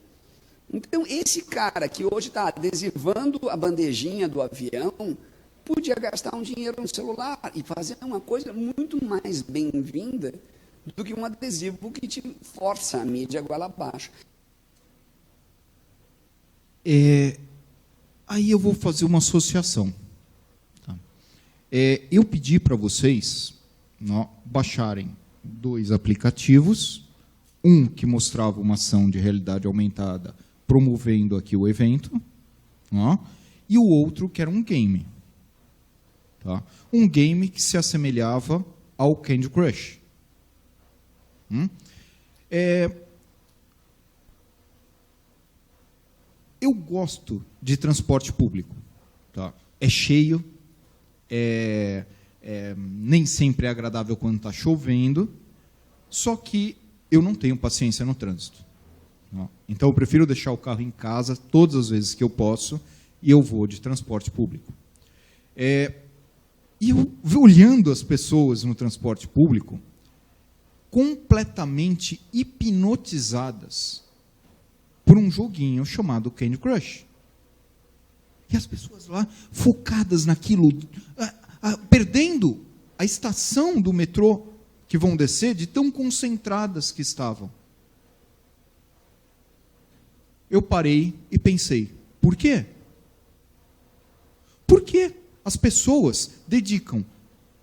Então, esse cara que hoje está adesivando a bandejinha do avião, podia gastar um dinheiro no celular e fazer uma coisa muito mais bem-vinda do que um adesivo que te força a mídia goela abaixo. Aí eu vou fazer uma associação. Tá? Eu pedi para vocês baixarem 2 aplicativos, um que mostrava uma ação de realidade aumentada promovendo aqui o evento, e o outro que era um game. Tá? Um game que se assemelhava ao Candy Crush. Eu gosto de transporte público. Tá? É cheio, nem sempre é agradável quando está chovendo, só que eu não tenho paciência no trânsito. Então, eu prefiro deixar o carro em casa todas as vezes que eu posso e eu vou de transporte público. E eu, olhando as pessoas no transporte público, completamente hipnotizadas por um joguinho chamado Candy Crush. E as pessoas lá, focadas naquilo, perdendo a estação do metrô que vão descer, de tão concentradas que estavam. Eu parei e pensei, por quê? Por que as pessoas dedicam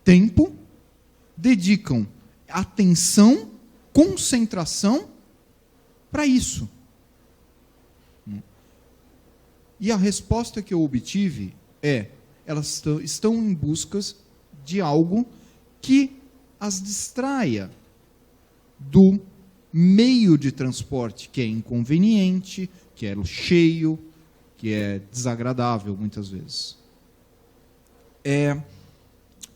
tempo, dedicam atenção, concentração para isso? E a resposta que eu obtive é, elas estão em busca de algo que as distraia do meio de transporte que é inconveniente, que é cheio, que é desagradável muitas vezes.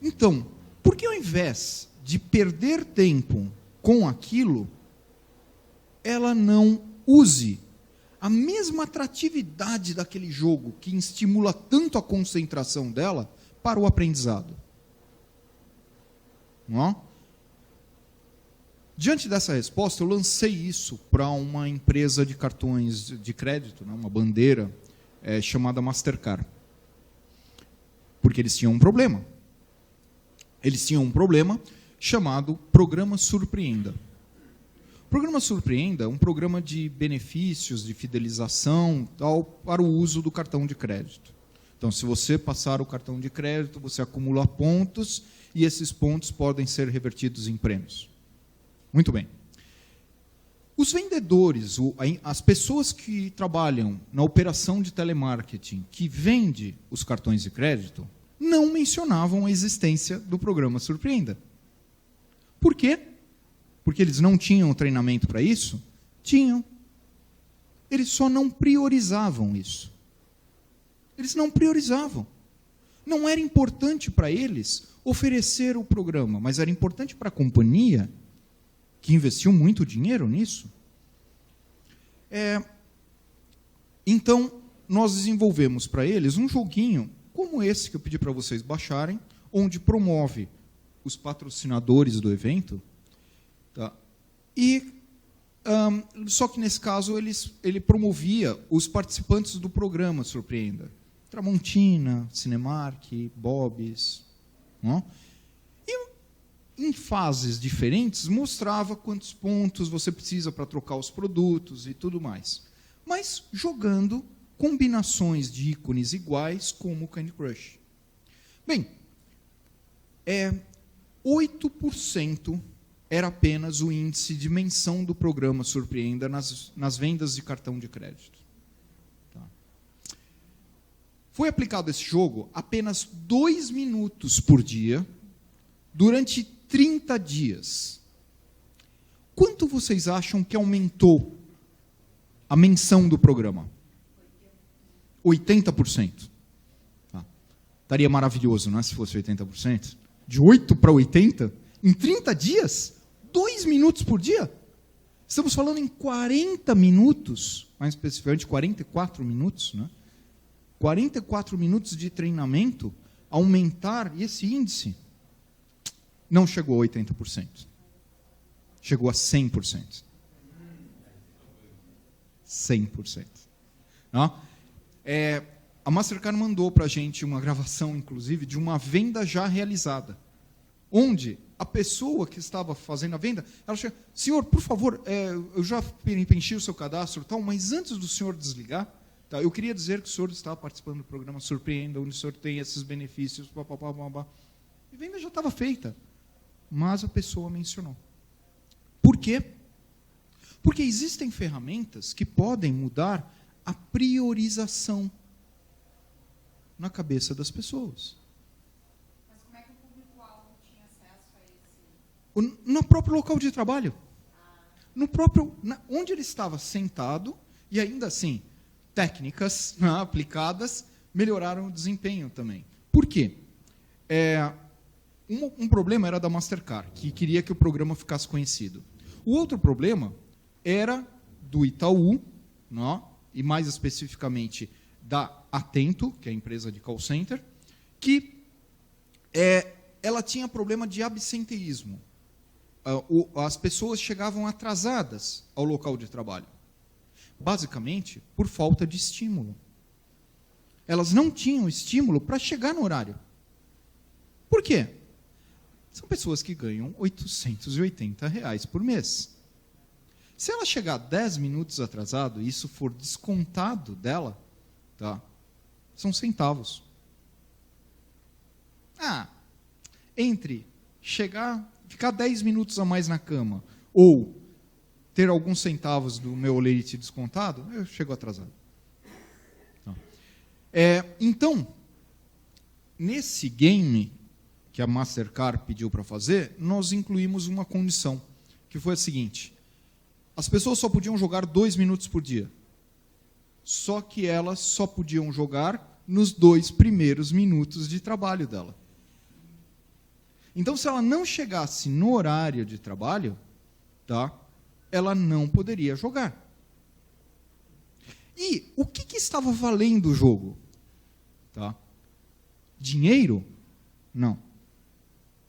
Então, por que ao invés de perder tempo com aquilo, ela não use a mesma atratividade daquele jogo que estimula tanto a concentração dela para o aprendizado? Não? Diante dessa resposta, eu lancei isso para uma empresa de cartões de crédito, uma bandeira chamada Mastercard. Porque eles tinham um problema. Eles tinham um problema chamado Programa Surpreenda. O Programa Surpreenda é um programa de benefícios, de fidelização, tal, para o uso do cartão de crédito. Então, se você passar o cartão de crédito, você acumula pontos, e esses pontos podem ser revertidos em prêmios. Muito bem. Os vendedores, as pessoas que trabalham na operação de telemarketing, que vende os cartões de crédito, não mencionavam a existência do programa Surpreenda. Por quê? Porque eles não tinham treinamento para isso? Tinham. Eles só não priorizavam isso. Eles não priorizavam. Não era importante para eles oferecer o programa, mas era importante para a companhia, que investiu muito dinheiro nisso. Então, nós desenvolvemos para eles um joguinho como esse que eu pedi para vocês baixarem, onde promove os patrocinadores do evento, tá? E só que nesse caso ele promovia os participantes do programa Surpreenda. Tramontina, Cinemark, Bob's, não? E em fases diferentes mostrava quantos pontos você precisa para trocar os produtos e tudo mais. Mas jogando combinações de ícones iguais como o Candy Crush. Bem, 8% era apenas o índice de menção do programa Surpreenda nas vendas de cartão de crédito. Tá. Foi aplicado esse jogo apenas 2 minutos por dia, durante 30 dias. Quanto vocês acham que aumentou a menção do programa? 80%. Tá. Estaria maravilhoso, não é, se fosse 80%? De 8 para 80? Em 30 dias? 2 minutos por dia? Estamos falando em 40 minutos, mais especificamente 44 minutos, né? 44 minutos de treinamento, aumentar esse índice. Não chegou a 80%. Chegou a 100%. 100%. Não? A Mastercard mandou para a gente uma gravação, inclusive, de uma venda já realizada, onde a pessoa que estava fazendo a venda, ela chega, senhor, por favor, eu já preenchi o seu cadastro, tal, mas antes do senhor desligar, tá, eu queria dizer que o senhor está participando do programa Surpreenda, onde o senhor tem esses benefícios, blá, blá, blá, blá, blá. A venda já estava feita, mas a pessoa mencionou. Por quê? Porque existem ferramentas que podem mudar a priorização na cabeça das pessoas. Mas como é que o público-alvo tinha acesso a esse? No próprio local de trabalho. No próprio, onde ele estava sentado, e ainda assim, técnicas aplicadas melhoraram o desempenho também. Por quê? Um problema era da Mastercard, que queria que o programa ficasse conhecido. O outro problema era do Itaú, não? E mais especificamente da Atento, que é a empresa de call center, que ela tinha problema de absenteísmo. As pessoas chegavam atrasadas ao local de trabalho. Basicamente, por falta de estímulo. Elas não tinham estímulo para chegar no horário. Por quê? São pessoas que ganham R$ 880 por mês. Se ela chegar 10 minutos atrasado e isso for descontado dela, tá, são centavos. Entre ficar 10 minutos a mais na cama ou ter alguns centavos do meu leite descontado, eu chego atrasado. Tá. Então, nesse game que a Mastercard pediu para fazer, nós incluímos uma condição, que foi a seguinte: as pessoas só podiam jogar 2 minutos por dia. Só que elas só podiam jogar nos 2 primeiros minutos de trabalho dela. Então, se ela não chegasse no horário de trabalho, tá, ela não poderia jogar. E o que estava valendo o jogo? Tá? Dinheiro? Não.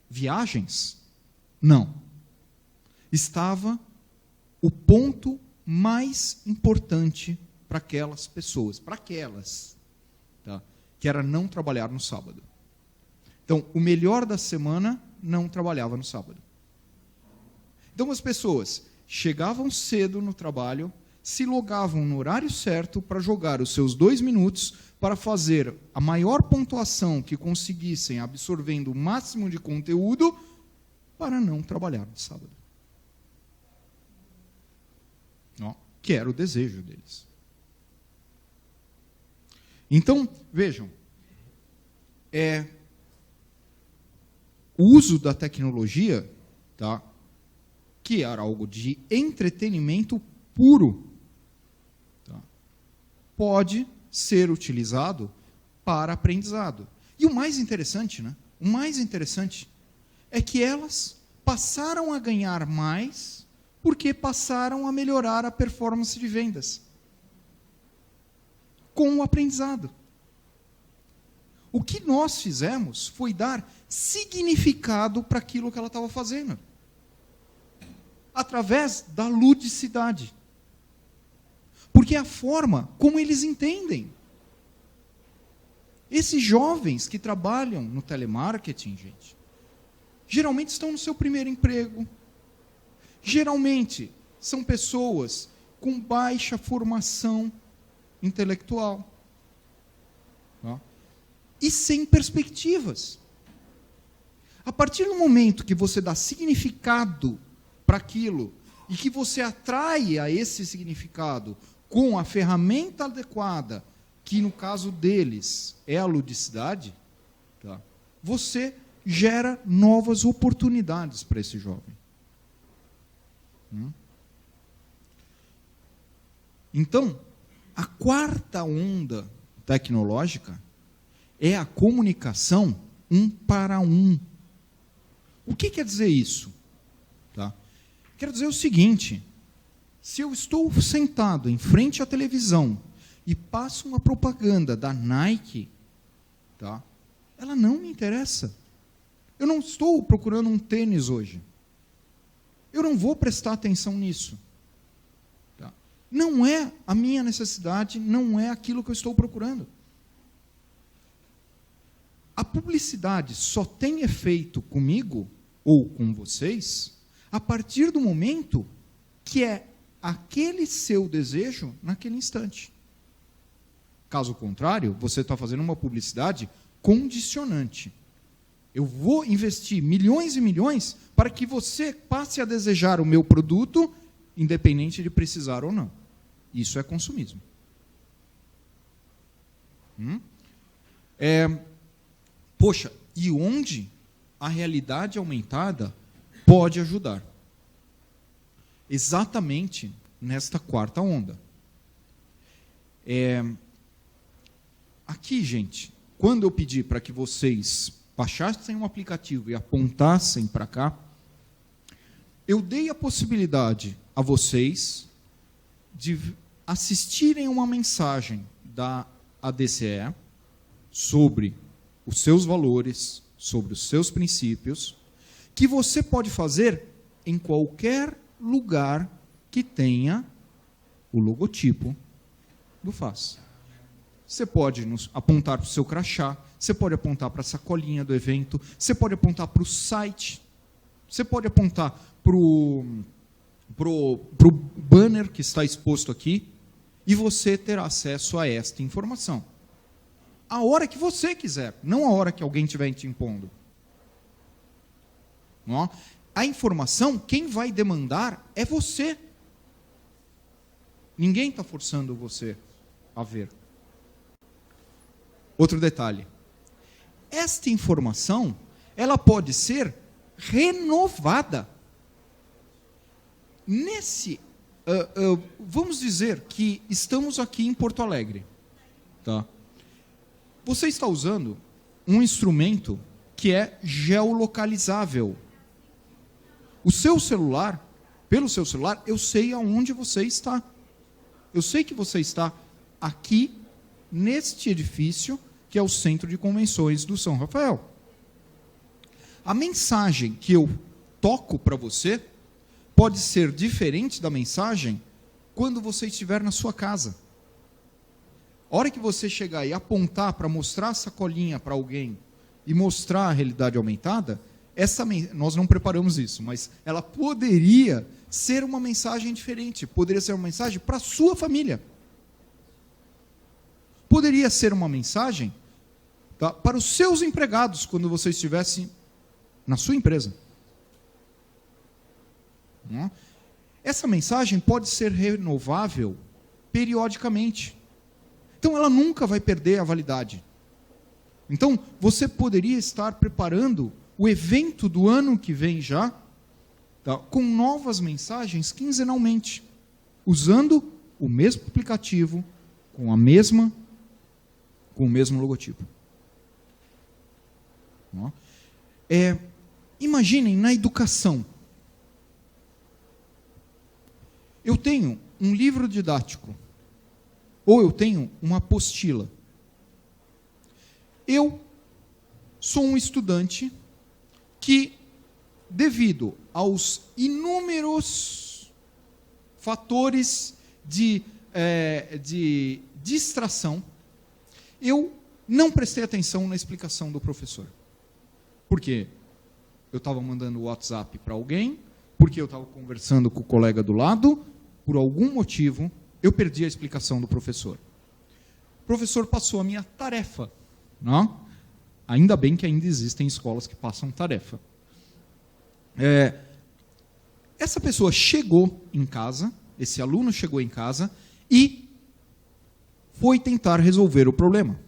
Viagens? Não. Estava o ponto mais importante para aquelas pessoas, tá? Que era não trabalhar no sábado. Então, o melhor da semana não trabalhava no sábado. Então, as pessoas chegavam cedo no trabalho, se logavam no horário certo para jogar os seus 2 minutos, para fazer a maior pontuação que conseguissem, absorvendo o máximo de conteúdo, para não trabalhar no sábado. que era o desejo deles. Então, vejam, o uso da tecnologia, tá, que era algo de entretenimento puro, tá, pode ser utilizado para aprendizado. E o mais interessante, né? O mais interessante é que elas passaram a ganhar mais porque passaram a melhorar a performance de vendas com o aprendizado. O que nós fizemos foi dar significado para aquilo que ela estava fazendo, através da ludicidade. Porque é a forma como eles entendem. Esses jovens que trabalham no telemarketing, gente, geralmente estão no seu primeiro emprego. Geralmente são pessoas com baixa formação intelectual, tá? E sem perspectivas. A partir do momento que você dá significado para aquilo e que você atrai a esse significado com a ferramenta adequada, que no caso deles é a ludicidade, tá? Você gera novas oportunidades para esse jovem. Então, a quarta onda tecnológica é a comunicação 1 para 1. O que quer dizer isso? Tá? Quer dizer o seguinte: se eu estou sentado em frente à televisão e passo uma propaganda da Nike, tá? Ela não me interessa. Eu não estou procurando um tênis hoje. Eu não vou prestar atenção nisso. Tá? Não é a minha necessidade, não é aquilo que eu estou procurando. A publicidade só tem efeito comigo ou com vocês a partir do momento que é aquele seu desejo naquele instante. Caso contrário, você está fazendo uma publicidade condicionante. Eu vou investir milhões e milhões para que você passe a desejar o meu produto, independente de precisar ou não. Isso é consumismo. Poxa, e onde a realidade aumentada pode ajudar? Exatamente nesta quarta onda. Aqui, gente, quando eu pedi para que vocês baixassem um aplicativo e apontassem para cá, eu dei a possibilidade a vocês de assistirem uma mensagem da ADCE sobre os seus valores, sobre os seus princípios, que você pode fazer em qualquer lugar que tenha o logotipo do FAS. Você pode apontar para o seu crachá, você pode apontar para a sacolinha do evento, você pode apontar para o site, você pode apontar para o banner que está exposto aqui, e você terá acesso a esta informação. A hora que você quiser, não a hora que alguém estiver te impondo. Não? A informação, quem vai demandar é você. Ninguém está forçando você a ver. Outro detalhe. Esta informação, ela pode ser renovada. Vamos dizer que estamos aqui em Porto Alegre. Tá? Você está usando um instrumento que é geolocalizável. O seu celular, pelo seu celular, eu sei aonde você está. Eu sei que você está aqui, neste edifício, que é o Centro de Convenções do São Rafael. A mensagem que eu toco para você pode ser diferente da mensagem quando você estiver na sua casa. A hora que você chegar e apontar para mostrar a sacolinha para alguém e mostrar a realidade aumentada, nós não preparamos isso, mas ela poderia ser uma mensagem diferente, poderia ser uma mensagem para a sua família. Poderia ser uma mensagem, tá, para os seus empregados, quando você estivesse na sua empresa. essa mensagem pode ser renovável periodicamente. Então, ela nunca vai perder a validade. Então, você poderia estar preparando o evento do ano que vem já, tá, com novas mensagens quinzenalmente, usando o mesmo aplicativo, com o mesmo logotipo. Imaginem na educação. Eu tenho um livro didático, ou eu tenho uma apostila. Eu sou um estudante que, devido aos inúmeros fatores de distração, eu não prestei atenção na explicação do professor. Por quê? Eu estava mandando o WhatsApp para alguém, porque eu estava conversando com o colega do lado, por algum motivo, eu perdi a explicação do professor. O professor passou a minha tarefa. Não? Ainda bem que ainda existem escolas que passam tarefa. Essa pessoa chegou em casa, esse aluno chegou em casa e foi tentar resolver o problema.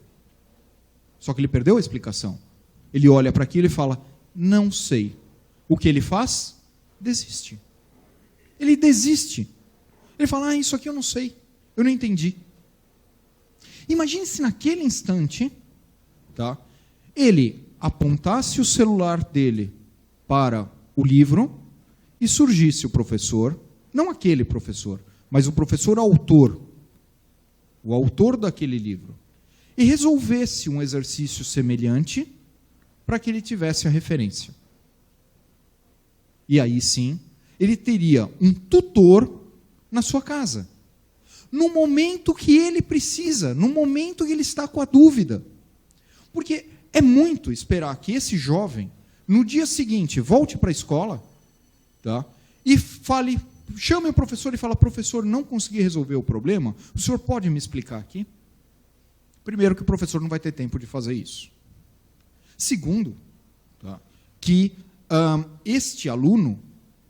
Só que ele perdeu a explicação. Ele olha para aquilo e fala, não sei. O que ele faz? Desiste. Ele desiste. Ele fala, isso aqui eu não sei, eu não entendi. Imagine se naquele instante, tá, ele apontasse o celular dele para o livro e surgisse o professor, não aquele professor, mas o professor autor, o autor daquele livro, e resolvesse um exercício semelhante para que ele tivesse a referência. E aí sim, ele teria um tutor na sua casa, no momento que ele precisa, no momento que ele está com a dúvida. Porque é muito esperar que esse jovem, no dia seguinte, volte para a escola, tá, e fale, chame o professor e fala, professor, não consegui resolver o problema, o senhor pode me explicar aqui? Primeiro, que o professor não vai ter tempo de fazer isso. Segundo, tá, que este aluno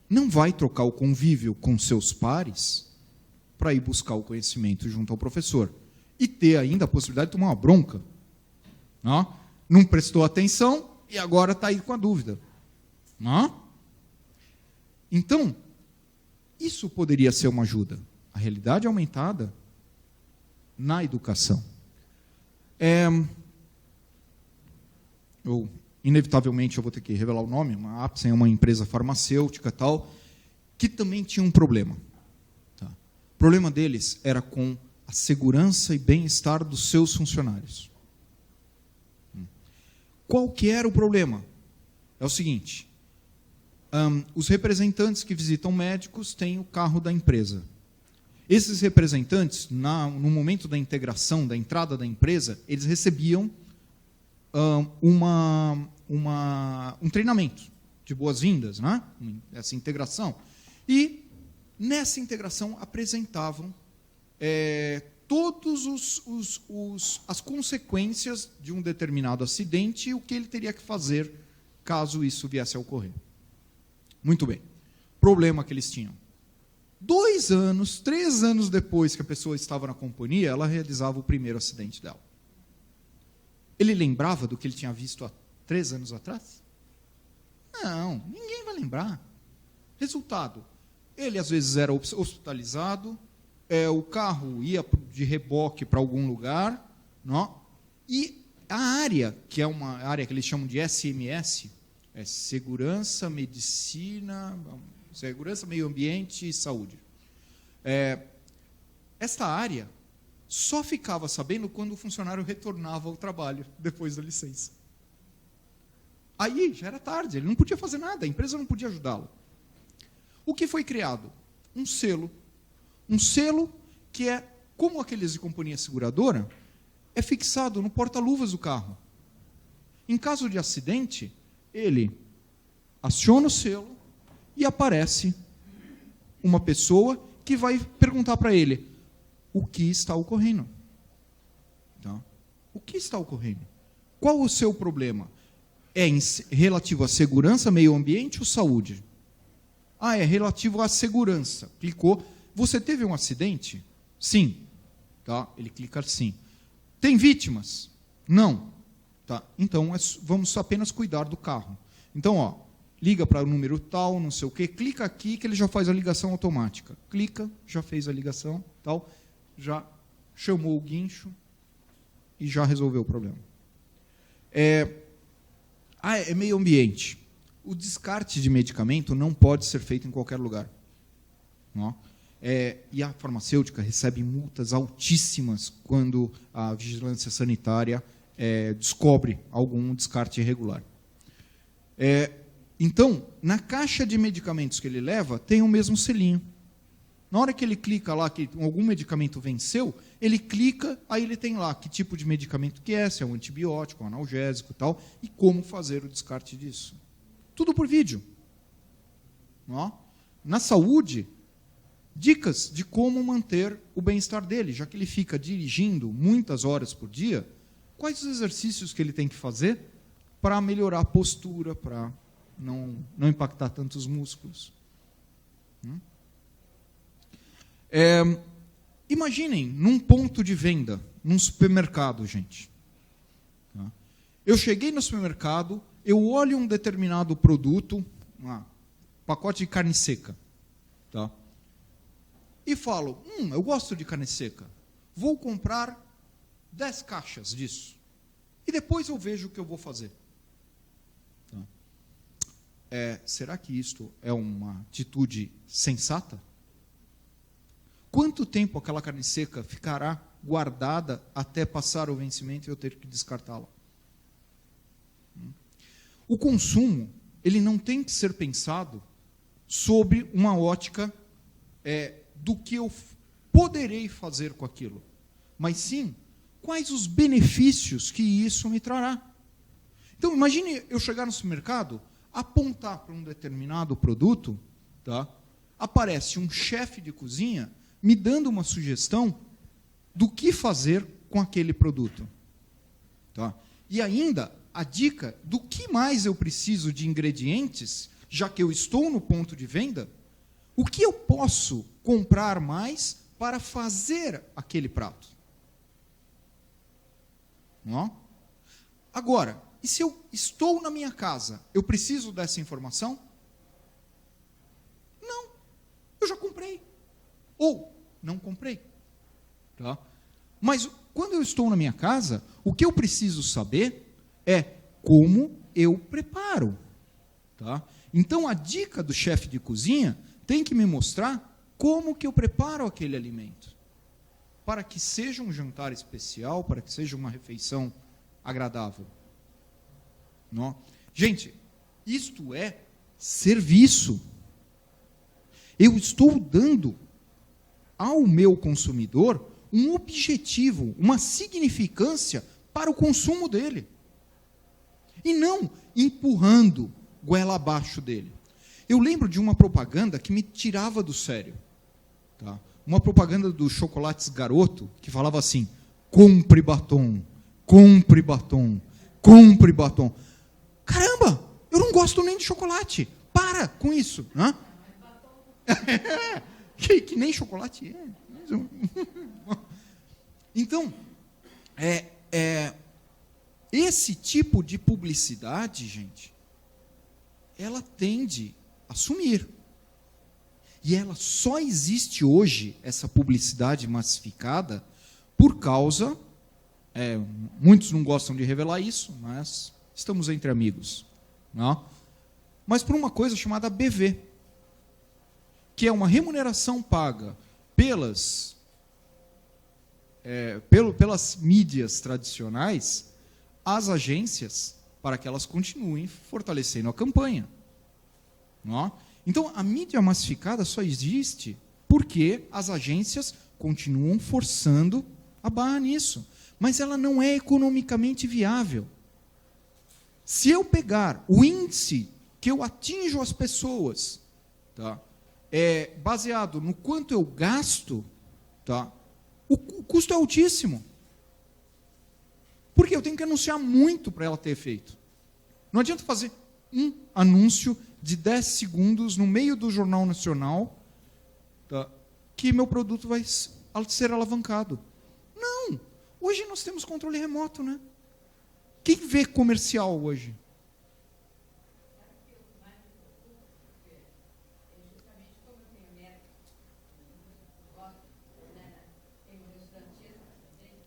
não vai trocar o convívio com seus pares para ir buscar o conhecimento junto ao professor. E ter ainda a possibilidade de tomar uma bronca. Não prestou atenção e agora está aí com a dúvida. Então, isso poderia ser uma ajuda. A realidade aumentada na educação. Inevitavelmente eu vou ter que revelar o nome, a Apsen é uma empresa farmacêutica tal, que também tinha um problema. Tá? O problema deles era com a segurança e bem-estar dos seus funcionários. Qual que era o problema? É o seguinte, os representantes que visitam médicos têm o carro da empresa. Esses representantes, no momento da integração, da entrada da empresa, eles recebiam um treinamento de boas-vindas, né? Essa integração. E, nessa integração, apresentavam todas as consequências de um determinado acidente e o que ele teria que fazer caso isso viesse a ocorrer. Muito bem. Problema que eles tinham. 2 anos, 3 anos depois que a pessoa estava na companhia, ela realizava o primeiro acidente dela. Ele lembrava do que ele tinha visto há 3 anos atrás? Não, ninguém vai lembrar. Resultado, ele às vezes era hospitalizado, o carro ia de reboque para algum lugar, não? E a área, que é uma área que eles chamam de SMS, Segurança, Medicina, Segurança, Meio Ambiente e Saúde. Esta área só ficava sabendo quando o funcionário retornava ao trabalho, depois da licença. Aí já era tarde, ele não podia fazer nada, a empresa não podia ajudá-lo. O que foi criado? Um selo. Um selo que é, como aqueles de companhia seguradora, é fixado no porta-luvas do carro. Em caso de acidente, ele aciona o selo e aparece uma pessoa que vai perguntar para ele o que está ocorrendo. Tá? O que está ocorrendo? Qual o seu problema? É relativo à segurança, meio ambiente ou saúde? Ah, é relativo à segurança. Clicou. Você teve um acidente? Sim. Tá? Ele clica sim. Tem vítimas? Não. Tá? Então, vamos apenas cuidar do carro. Então, ó, liga para o número tal, não sei o quê, clica aqui que ele já faz a ligação automática. Clica, já fez a ligação, tal, já chamou o guincho e já resolveu o problema. É meio ambiente. O descarte de medicamento não pode ser feito em qualquer lugar. Não? E a farmacêutica recebe multas altíssimas quando a vigilância sanitária descobre algum descarte irregular. Então, na caixa de medicamentos que ele leva, tem o mesmo selinho. Na hora que ele clica lá que algum medicamento venceu, ele clica, aí ele tem lá que tipo de medicamento que é, se é um antibiótico, um analgésico e tal, e como fazer o descarte disso. Tudo por vídeo. Ó. Na saúde, dicas de como manter o bem-estar dele, já que ele fica dirigindo muitas horas por dia, quais os exercícios que ele tem que fazer para melhorar a postura, para não impactar tanto os músculos. Imaginem, num ponto de venda, num supermercado, gente. Tá? Eu cheguei no supermercado, eu olho um determinado produto, pacote de carne seca, tá? E falo, eu gosto de carne seca, vou comprar 10 caixas disso. E depois eu vejo o que eu vou fazer. Tá? Será que isto é uma atitude sensata? Quanto tempo aquela carne seca ficará guardada até passar o vencimento e eu ter que descartá-la? O consumo, ele não tem que ser pensado sobre uma ótica do que eu poderei fazer com aquilo, mas sim quais os benefícios que isso me trará. Então, imagine eu chegar no supermercado, apontar para um determinado produto, tá? Aparece um chefe de cozinha me dando uma sugestão do que fazer com aquele produto. Tá? E ainda, a dica do que mais eu preciso de ingredientes, já que eu estou no ponto de venda, o que eu posso comprar mais para fazer aquele prato. Não? Agora, e se eu estou na minha casa, eu preciso dessa informação? Não, eu já comprei. Ou não comprei. Tá? Mas quando eu estou na minha casa, o que eu preciso saber é como eu preparo. Tá? Então, a dica do chefe de cozinha tem que me mostrar como que eu preparo aquele alimento. Para que seja um jantar especial, para que seja uma refeição agradável. Não? Gente, isto é serviço. Eu estou dando ao meu consumidor um objetivo, uma significância para o consumo dele. E não empurrando goela abaixo dele. Eu lembro de uma propaganda que me tirava do sério. Tá? Uma propaganda do Chocolates Garoto, que falava assim, compre batom, compre batom, compre batom. Caramba, eu não gosto nem de chocolate. Para com isso. Hã? Que nem chocolate é. Então, esse tipo de publicidade, gente, ela tende a sumir. E ela só existe hoje, essa publicidade massificada, por causa, muitos não gostam de revelar isso, mas estamos entre amigos. Não? Mas por uma coisa chamada BV, que é uma remuneração paga pelas mídias tradicionais às agências para que elas continuem fortalecendo a campanha. Não? Então, a mídia massificada só existe porque as agências continuam forçando a barra nisso. Mas ela não é economicamente viável. Se eu pegar o índice que eu atinjo as pessoas, tá, baseado no quanto eu gasto, tá, o custo é altíssimo. Porque eu tenho que anunciar muito para ela ter efeito. Não adianta fazer um anúncio de 10 segundos no meio do Jornal Nacional, tá, que meu produto vai ser alavancado. Não! Hoje nós temos controle remoto, né? Quem vê comercial hoje?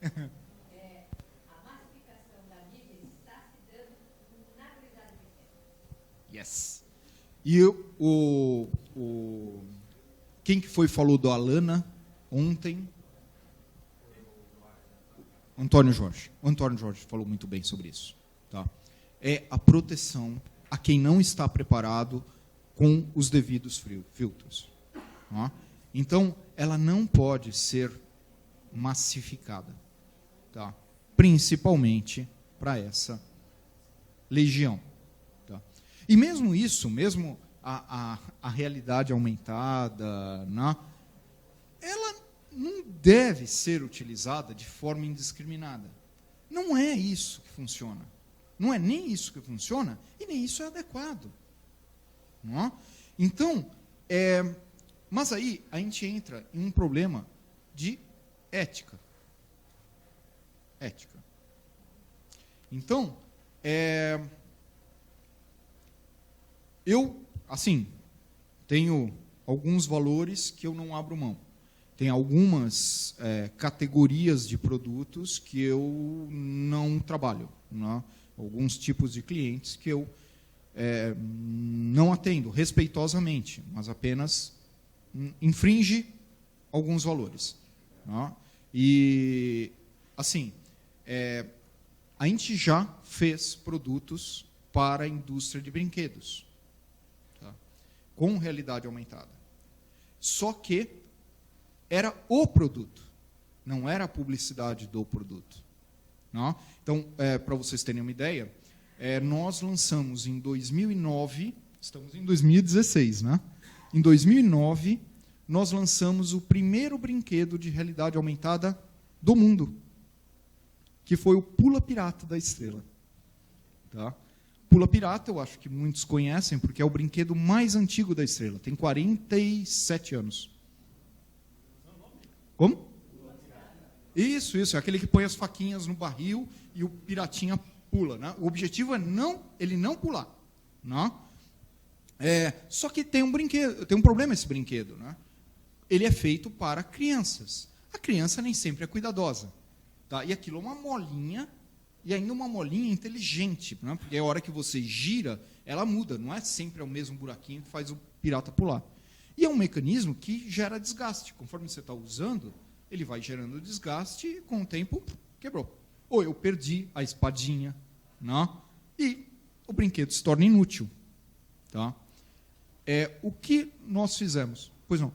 A massificação da mídia está se dando na qualidade pequena. Yes. E quem que falou do Alana ontem? Antônio Jorge. O Antônio Jorge falou muito bem sobre isso. Tá? É a proteção a quem não está preparado com os devidos filtros. Tá? Então, ela não pode ser massificada. Tá? Principalmente para essa legião. Tá? E mesmo isso, mesmo a realidade aumentada, né, ela não deve ser utilizada de forma indiscriminada. Não é isso que funciona. Não é nem isso que funciona e nem isso é adequado. Não é? Então, mas aí a gente entra em um problema de ética. Ética. Então, eu, assim, tenho alguns valores que eu não abro mão. Tem algumas categorias de produtos que eu não trabalho, né? Alguns tipos de clientes que eu não atendo respeitosamente, mas apenas infringe alguns valores. Né? E, assim, a gente já fez produtos para a indústria de brinquedos, tá? Com realidade aumentada. Só que era o produto, não era a publicidade do produto. Não? Então, para vocês terem uma ideia, nós lançamos em 2009, estamos em 2016, né? Em 2009, nós lançamos o primeiro brinquedo de realidade aumentada do mundo, que foi o Pula Pirata da Estrela. Tá? Pula Pirata, eu acho que muitos conhecem, porque é o brinquedo mais antigo da Estrela, tem 47 anos. Como? Isso, é aquele que põe as faquinhas no barril e o piratinha pula. Né? O objetivo é ele não pular. Né? Só que tem um problema esse brinquedo. Né? Ele é feito para crianças. A criança nem sempre é cuidadosa. Tá? E aquilo é uma molinha, e ainda uma molinha inteligente. Né? Porque a hora que você gira, ela muda. Não é sempre o mesmo buraquinho que faz o pirata pular. E é um mecanismo que gera desgaste. Conforme você está usando, ele vai gerando desgaste e, com o tempo, quebrou. Ou eu perdi a espadinha, né? E o brinquedo se torna inútil. Tá? O que nós fizemos? Pois não.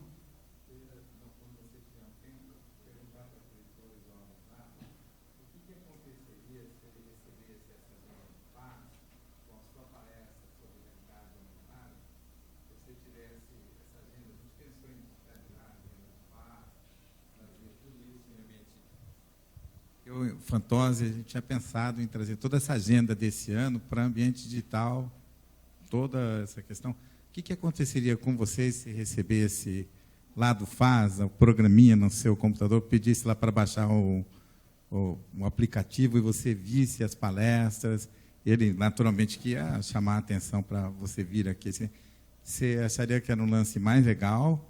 Eu, Fantozzi, a gente tinha pensado em trazer toda essa agenda desse ano para ambiente digital, toda essa questão. O que aconteceria com vocês se recebesse lá do FAS, o programinha no seu computador, pedisse lá para baixar um aplicativo e você visse as palestras, ele naturalmente que ia chamar a atenção para você vir aqui. Você acharia que era um lance mais legal?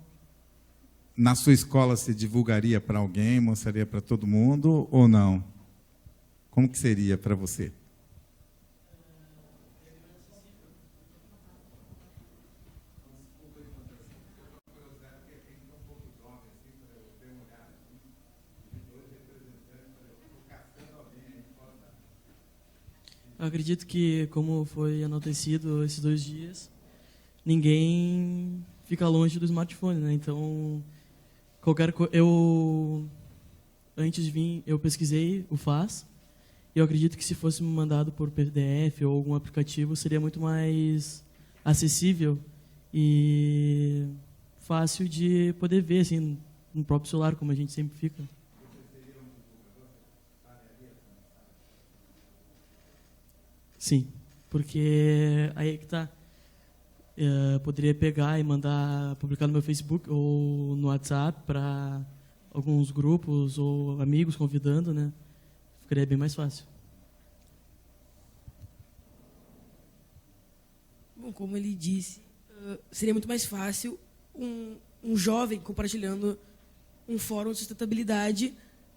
Na sua escola, você divulgaria para alguém, mostraria para todo mundo ou não? Como que seria para você? Eu acredito que, como foi anotecido esses 2 dias, ninguém fica longe do smartphone, né? Então, antes de vir, eu pesquisei o FAS, e eu acredito que se fosse mandado por PDF ou algum aplicativo, seria muito mais acessível e fácil de poder ver, assim, no próprio celular, como a gente sempre fica. Sim, porque aí é que está. poderia pegar e mandar publicar no meu Facebook ou no WhatsApp para alguns grupos ou amigos convidando, né? Ficaria bem mais fácil. Bom, como ele disse, seria muito mais fácil um jovem compartilhando um fórum de sustentabilidade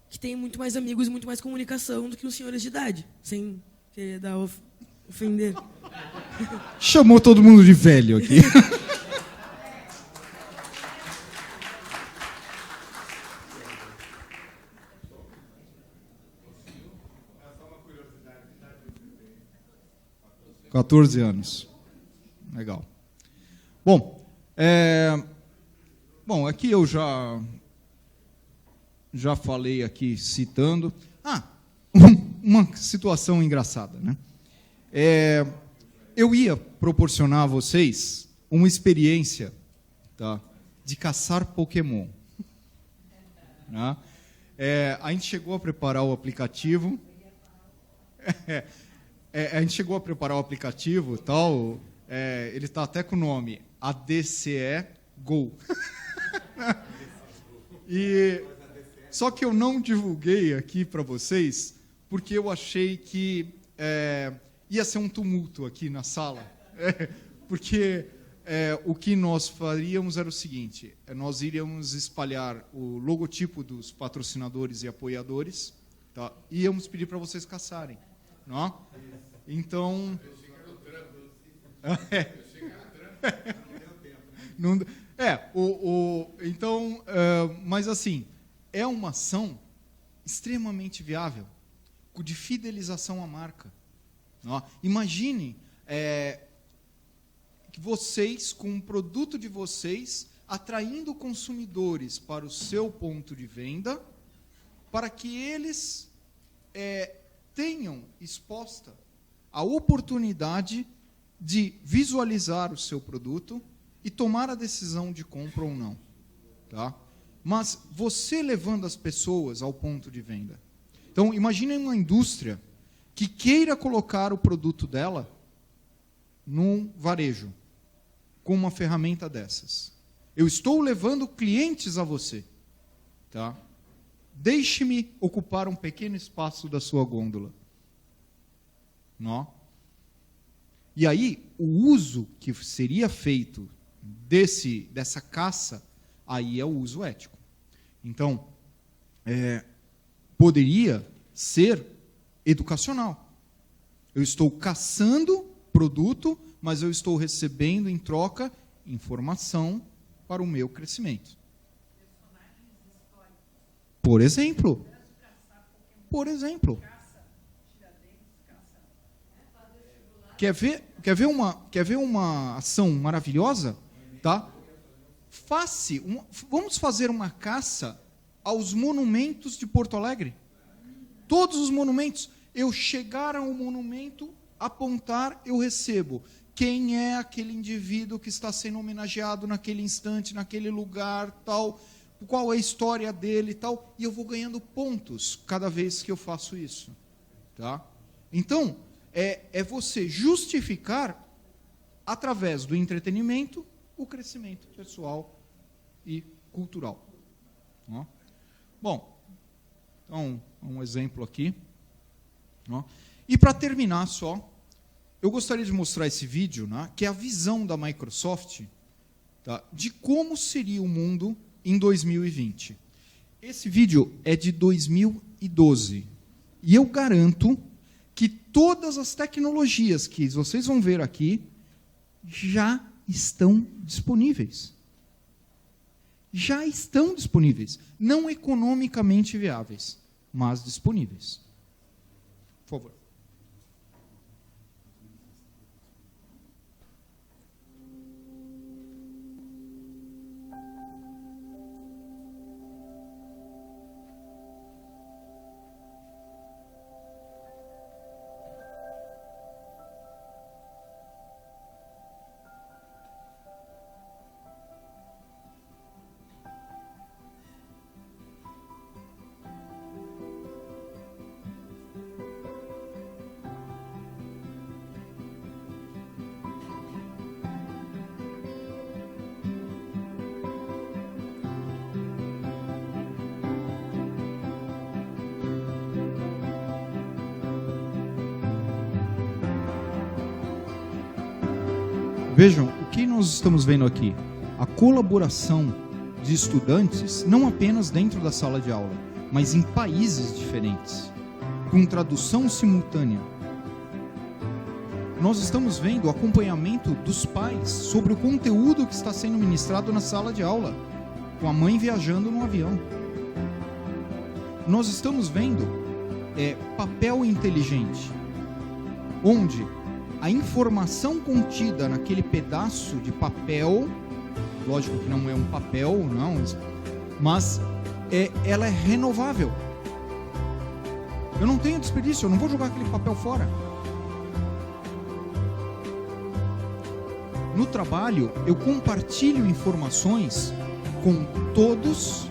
que tem muito mais amigos e muito mais comunicação do que os senhores de idade, sem querer ofender. Chamou todo mundo de velho aqui. Com 14 anos. Legal. Bom, aqui eu já falei aqui citando. Uma situação engraçada, né? Eu ia proporcionar a vocês uma experiência, tá, de caçar Pokémon. Né? A gente chegou a preparar o aplicativo. A gente chegou a preparar o aplicativo, tal. Ele está até com o nome ADCE Go. Só que eu não divulguei aqui para vocês porque eu achei que ia ser um tumulto aqui na sala. Porque o que nós faríamos era o seguinte: nós iríamos espalhar o logotipo dos patrocinadores e apoiadores, tá? E íamos pedir para vocês caçarem. Não? Então... mas assim, é uma ação extremamente viável, de fidelização à marca. Não? Imagine que vocês, com um produto de vocês, atraindo consumidores para o seu ponto de venda, para que eles tenham exposta a oportunidade de visualizar o seu produto e tomar a decisão de compra ou não. Tá? Mas você levando as pessoas ao ponto de venda. Então, imaginem uma indústria que queira colocar o produto dela num varejo, com uma ferramenta dessas. Eu estou levando clientes a você. Tá? Deixe-me ocupar um pequeno espaço da sua gôndola. Não? E aí, o uso que seria feito dessa caça, aí é o uso ético. Então, poderia ser educacional. Eu estou caçando produto, mas eu estou recebendo em troca informação para o meu crescimento. Por exemplo. Por exemplo. Quer ver uma ação maravilhosa? Tá? Vamos fazer uma caça aos monumentos de Porto Alegre. Todos os monumentos. Eu chegar ao monumento, apontar, eu recebo. Quem é aquele indivíduo que está sendo homenageado naquele instante, naquele lugar, tal, qual é a história dele, tal, e eu vou ganhando pontos cada vez que eu faço isso. Tá? Então, é você justificar, através do entretenimento, o crescimento pessoal e cultural. Ó. Bom, então, um exemplo aqui. Ó. E para terminar só, eu gostaria de mostrar esse vídeo, né, que é a visão da Microsoft, tá, de como seria o mundo em 2020. Esse vídeo é de 2012. E eu garanto que todas as tecnologias que vocês vão ver aqui já estão disponíveis. Já estão disponíveis. Não economicamente viáveis, mas disponíveis. Por favor. Vejam, o que nós estamos vendo aqui? A colaboração de estudantes, não apenas dentro da sala de aula, mas em países diferentes, com tradução simultânea. Nós estamos vendo o acompanhamento dos pais sobre o conteúdo que está sendo ministrado na sala de aula, com a mãe viajando no avião. Nós estamos vendo papel inteligente, onde a informação contida naquele pedaço de papel, lógico que não é um papel, não, mas ela é renovável. Eu não tenho desperdício, eu não vou jogar aquele papel fora. No trabalho, eu compartilho informações com todos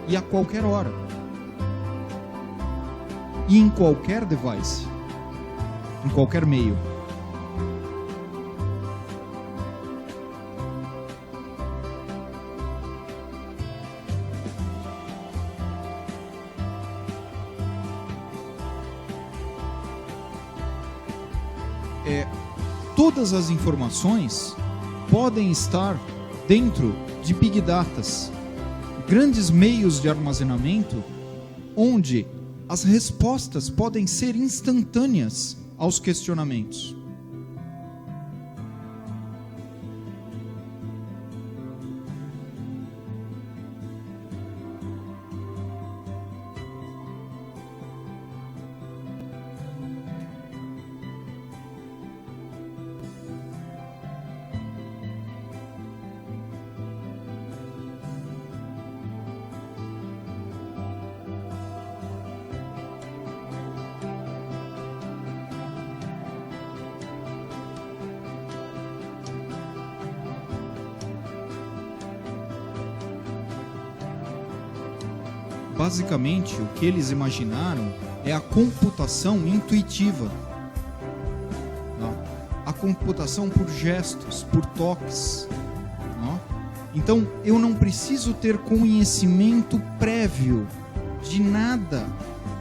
e a qualquer hora. E em qualquer device, em qualquer meio. Todas as informações podem estar dentro de Big Datas, grandes meios de armazenamento, onde as respostas podem ser instantâneas aos questionamentos. Basicamente, o que eles imaginaram é a computação intuitiva. A computação por gestos, por toques. Então, eu não preciso ter conhecimento prévio de nada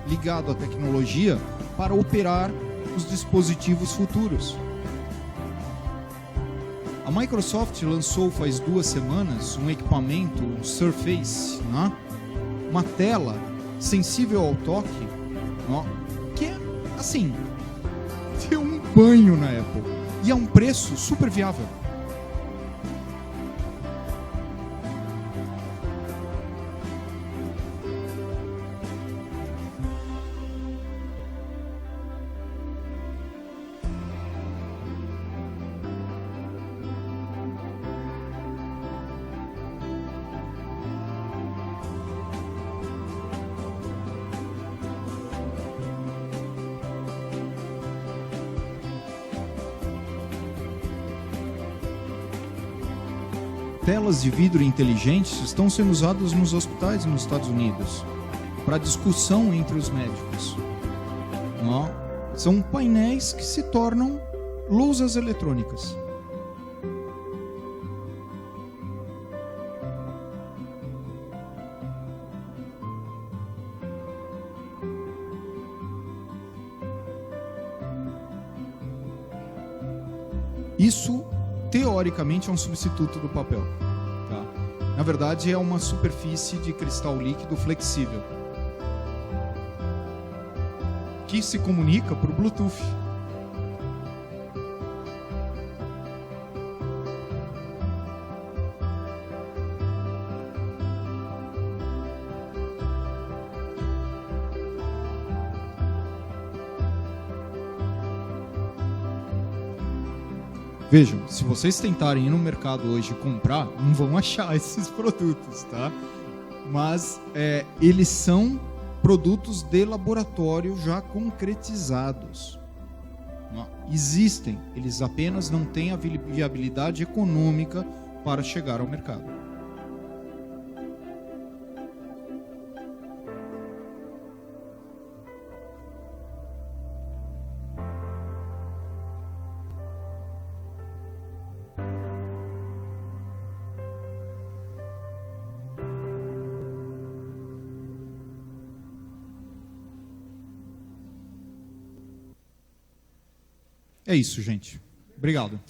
ligado à tecnologia para operar os dispositivos futuros. A Microsoft lançou faz 2 semanas um equipamento, um Surface, uma tela sensível ao toque, que é assim, deu um banho na Apple e a um preço super viável. Telas de vidro inteligentes estão sendo usadas nos hospitais nos Estados Unidos para discussão entre os médicos. São painéis que se tornam lousas eletrônicas. Isso, teoricamente, é um substituto do papel. Na verdade, é uma superfície de cristal líquido flexível que se comunica por Bluetooth. Vejam, se vocês tentarem ir no mercado hoje comprar, não vão achar esses produtos, tá? Mas eles são produtos de laboratório já concretizados. Existem, eles apenas não têm a viabilidade econômica para chegar ao mercado. É isso, gente. Obrigado.